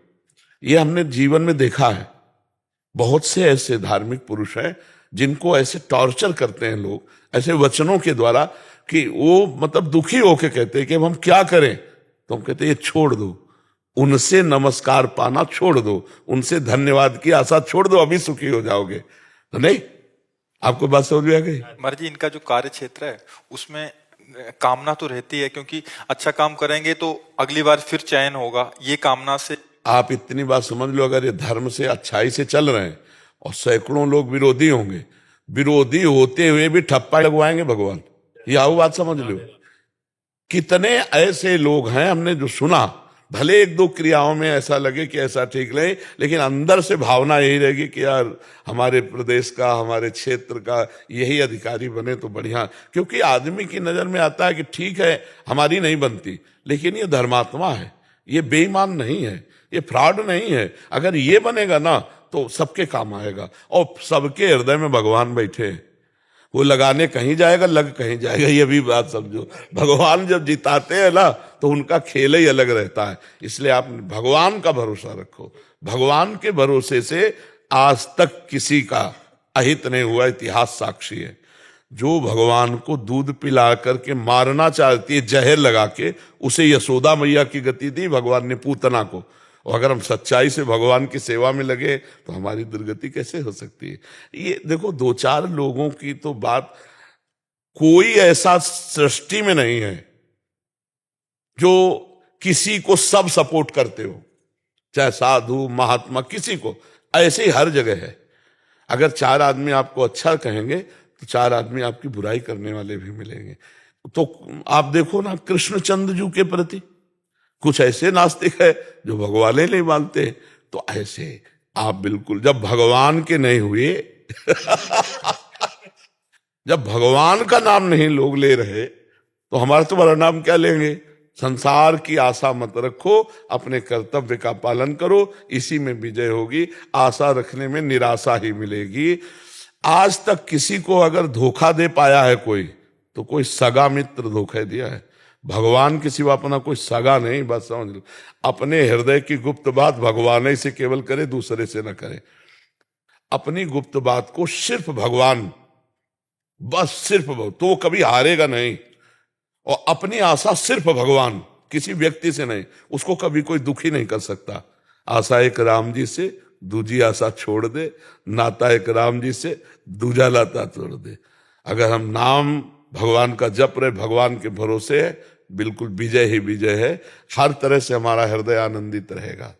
C: ये हमने जीवन में देखा है। बहुत से ऐसे धार्मिक पुरुष हैं जिनको ऐसे टॉर्चर करते हैं लोग, ऐसे वचनों के द्वारा, कि वो मतलब दुखी होके कहते हैं कि अब हम क्या करें। तो हम कहते हैं ये छोड़ दो, उनसे नमस्कार पाना छोड़ दो, उनसे धन्यवाद की आशा छोड़ दो, अभी सुखी हो जाओगे। तो नहीं, आपको बात समझ में आ गई?
A: महाराज जी, इनका जो कार्य क्षेत्र है उसमें कामना तो रहती है, क्योंकि अच्छा काम करेंगे तो अगली बार फिर चयन होगा, ये कामना से।
C: आप इतनी बात समझ लो, अगर ये धर्म से अच्छाई से चल रहे हैं और सैकड़ों लोग विरोधी होंगे, विरोधी होते हुए भी ठप्पा लगवाएंगे भगवान, ये आओ बात समझ लो। कितने ऐसे लोग हैं हमने जो सुना, भले एक दो क्रियाओं में ऐसा लगे कि ऐसा ठीक नहीं, लेकिन अंदर से भावना यही रहेगी कि यार हमारे प्रदेश का, हमारे क्षेत्र का यही अधिकारी बने तो बढ़िया। क्योंकि आदमी की नजर में आता है कि ठीक है हमारी नहीं बनती, लेकिन ये धर्मात्मा है, ये बेईमान नहीं है, ये फ्रॉड नहीं है। अगर ये बनेगा ना तो सबके काम आएगा। और सबके हृदय में भगवान बैठे हैं, वो लगाने कहीं जाएगा, लग कहीं जाएगा, ये भी बात समझो। भगवान जब जिताते हैं ना तो उनका खेल ही अलग रहता है। इसलिए आप भगवान का भरोसा रखो। भगवान के भरोसे से आज तक किसी का अहित नहीं हुआ, इतिहास साक्षी है। जो भगवान को दूध पिला करके मारना चाहती है जहर लगा के, उसे यशोदा मैया की गति दी भगवान ने पूतना को। और अगर हम सच्चाई से भगवान की सेवा में लगे तो हमारी दुर्गति कैसे हो सकती है? ये देखो, 2-4 लोगों की तो बात, कोई ऐसा सृष्टि में नहीं है जो किसी को सब सपोर्ट करते हो, चाहे साधु महात्मा, किसी को। ऐसे ही हर जगह है। अगर 4 आदमी आपको अच्छा कहेंगे तो 4 आदमी आपकी बुराई करने वाले भी मिलेंगे। तो आप देखो ना कृष्णचंद्र जी के प्रति कुछ ऐसे नास्तिक है जो भगवान ही नहीं मानते, तो ऐसे आप बिल्कुल जब भगवान के नहीं हुए जब भगवान का नाम नहीं लोग ले रहे तो हमारा तुम्हारा नाम क्या लेंगे? संसार की आशा मत रखो, अपने कर्तव्य का पालन करो, इसी में विजय होगी। आशा रखने में निराशा ही मिलेगी। आज तक किसी को अगर धोखा दे पाया है कोई, तो कोई सगा मित्र धोखा दिया है। भगवान के सिवा अपना कोई सगा नहीं, बस समझ लो। अपने हृदय की गुप्त बात भगवान ही से केवल करे, दूसरे से न करे। अपनी गुप्त बात को सिर्फ भगवान, बस सिर्फ तो वो कभी हारेगा नहीं। और अपनी आशा सिर्फ भगवान, किसी व्यक्ति से नहीं, उसको कभी कोई दुखी नहीं कर सकता। आशा एक राम जी से, दूजी आशा छोड़ दे, नाता एक राम जी से, दूजा नाता तोड़ दे। अगर हम नाम भगवान का जप रहे, भगवान के भरोसे है, बिल्कुल विजय ही विजय है। हर तरह से हमारा हृदय आनंदित रहेगा।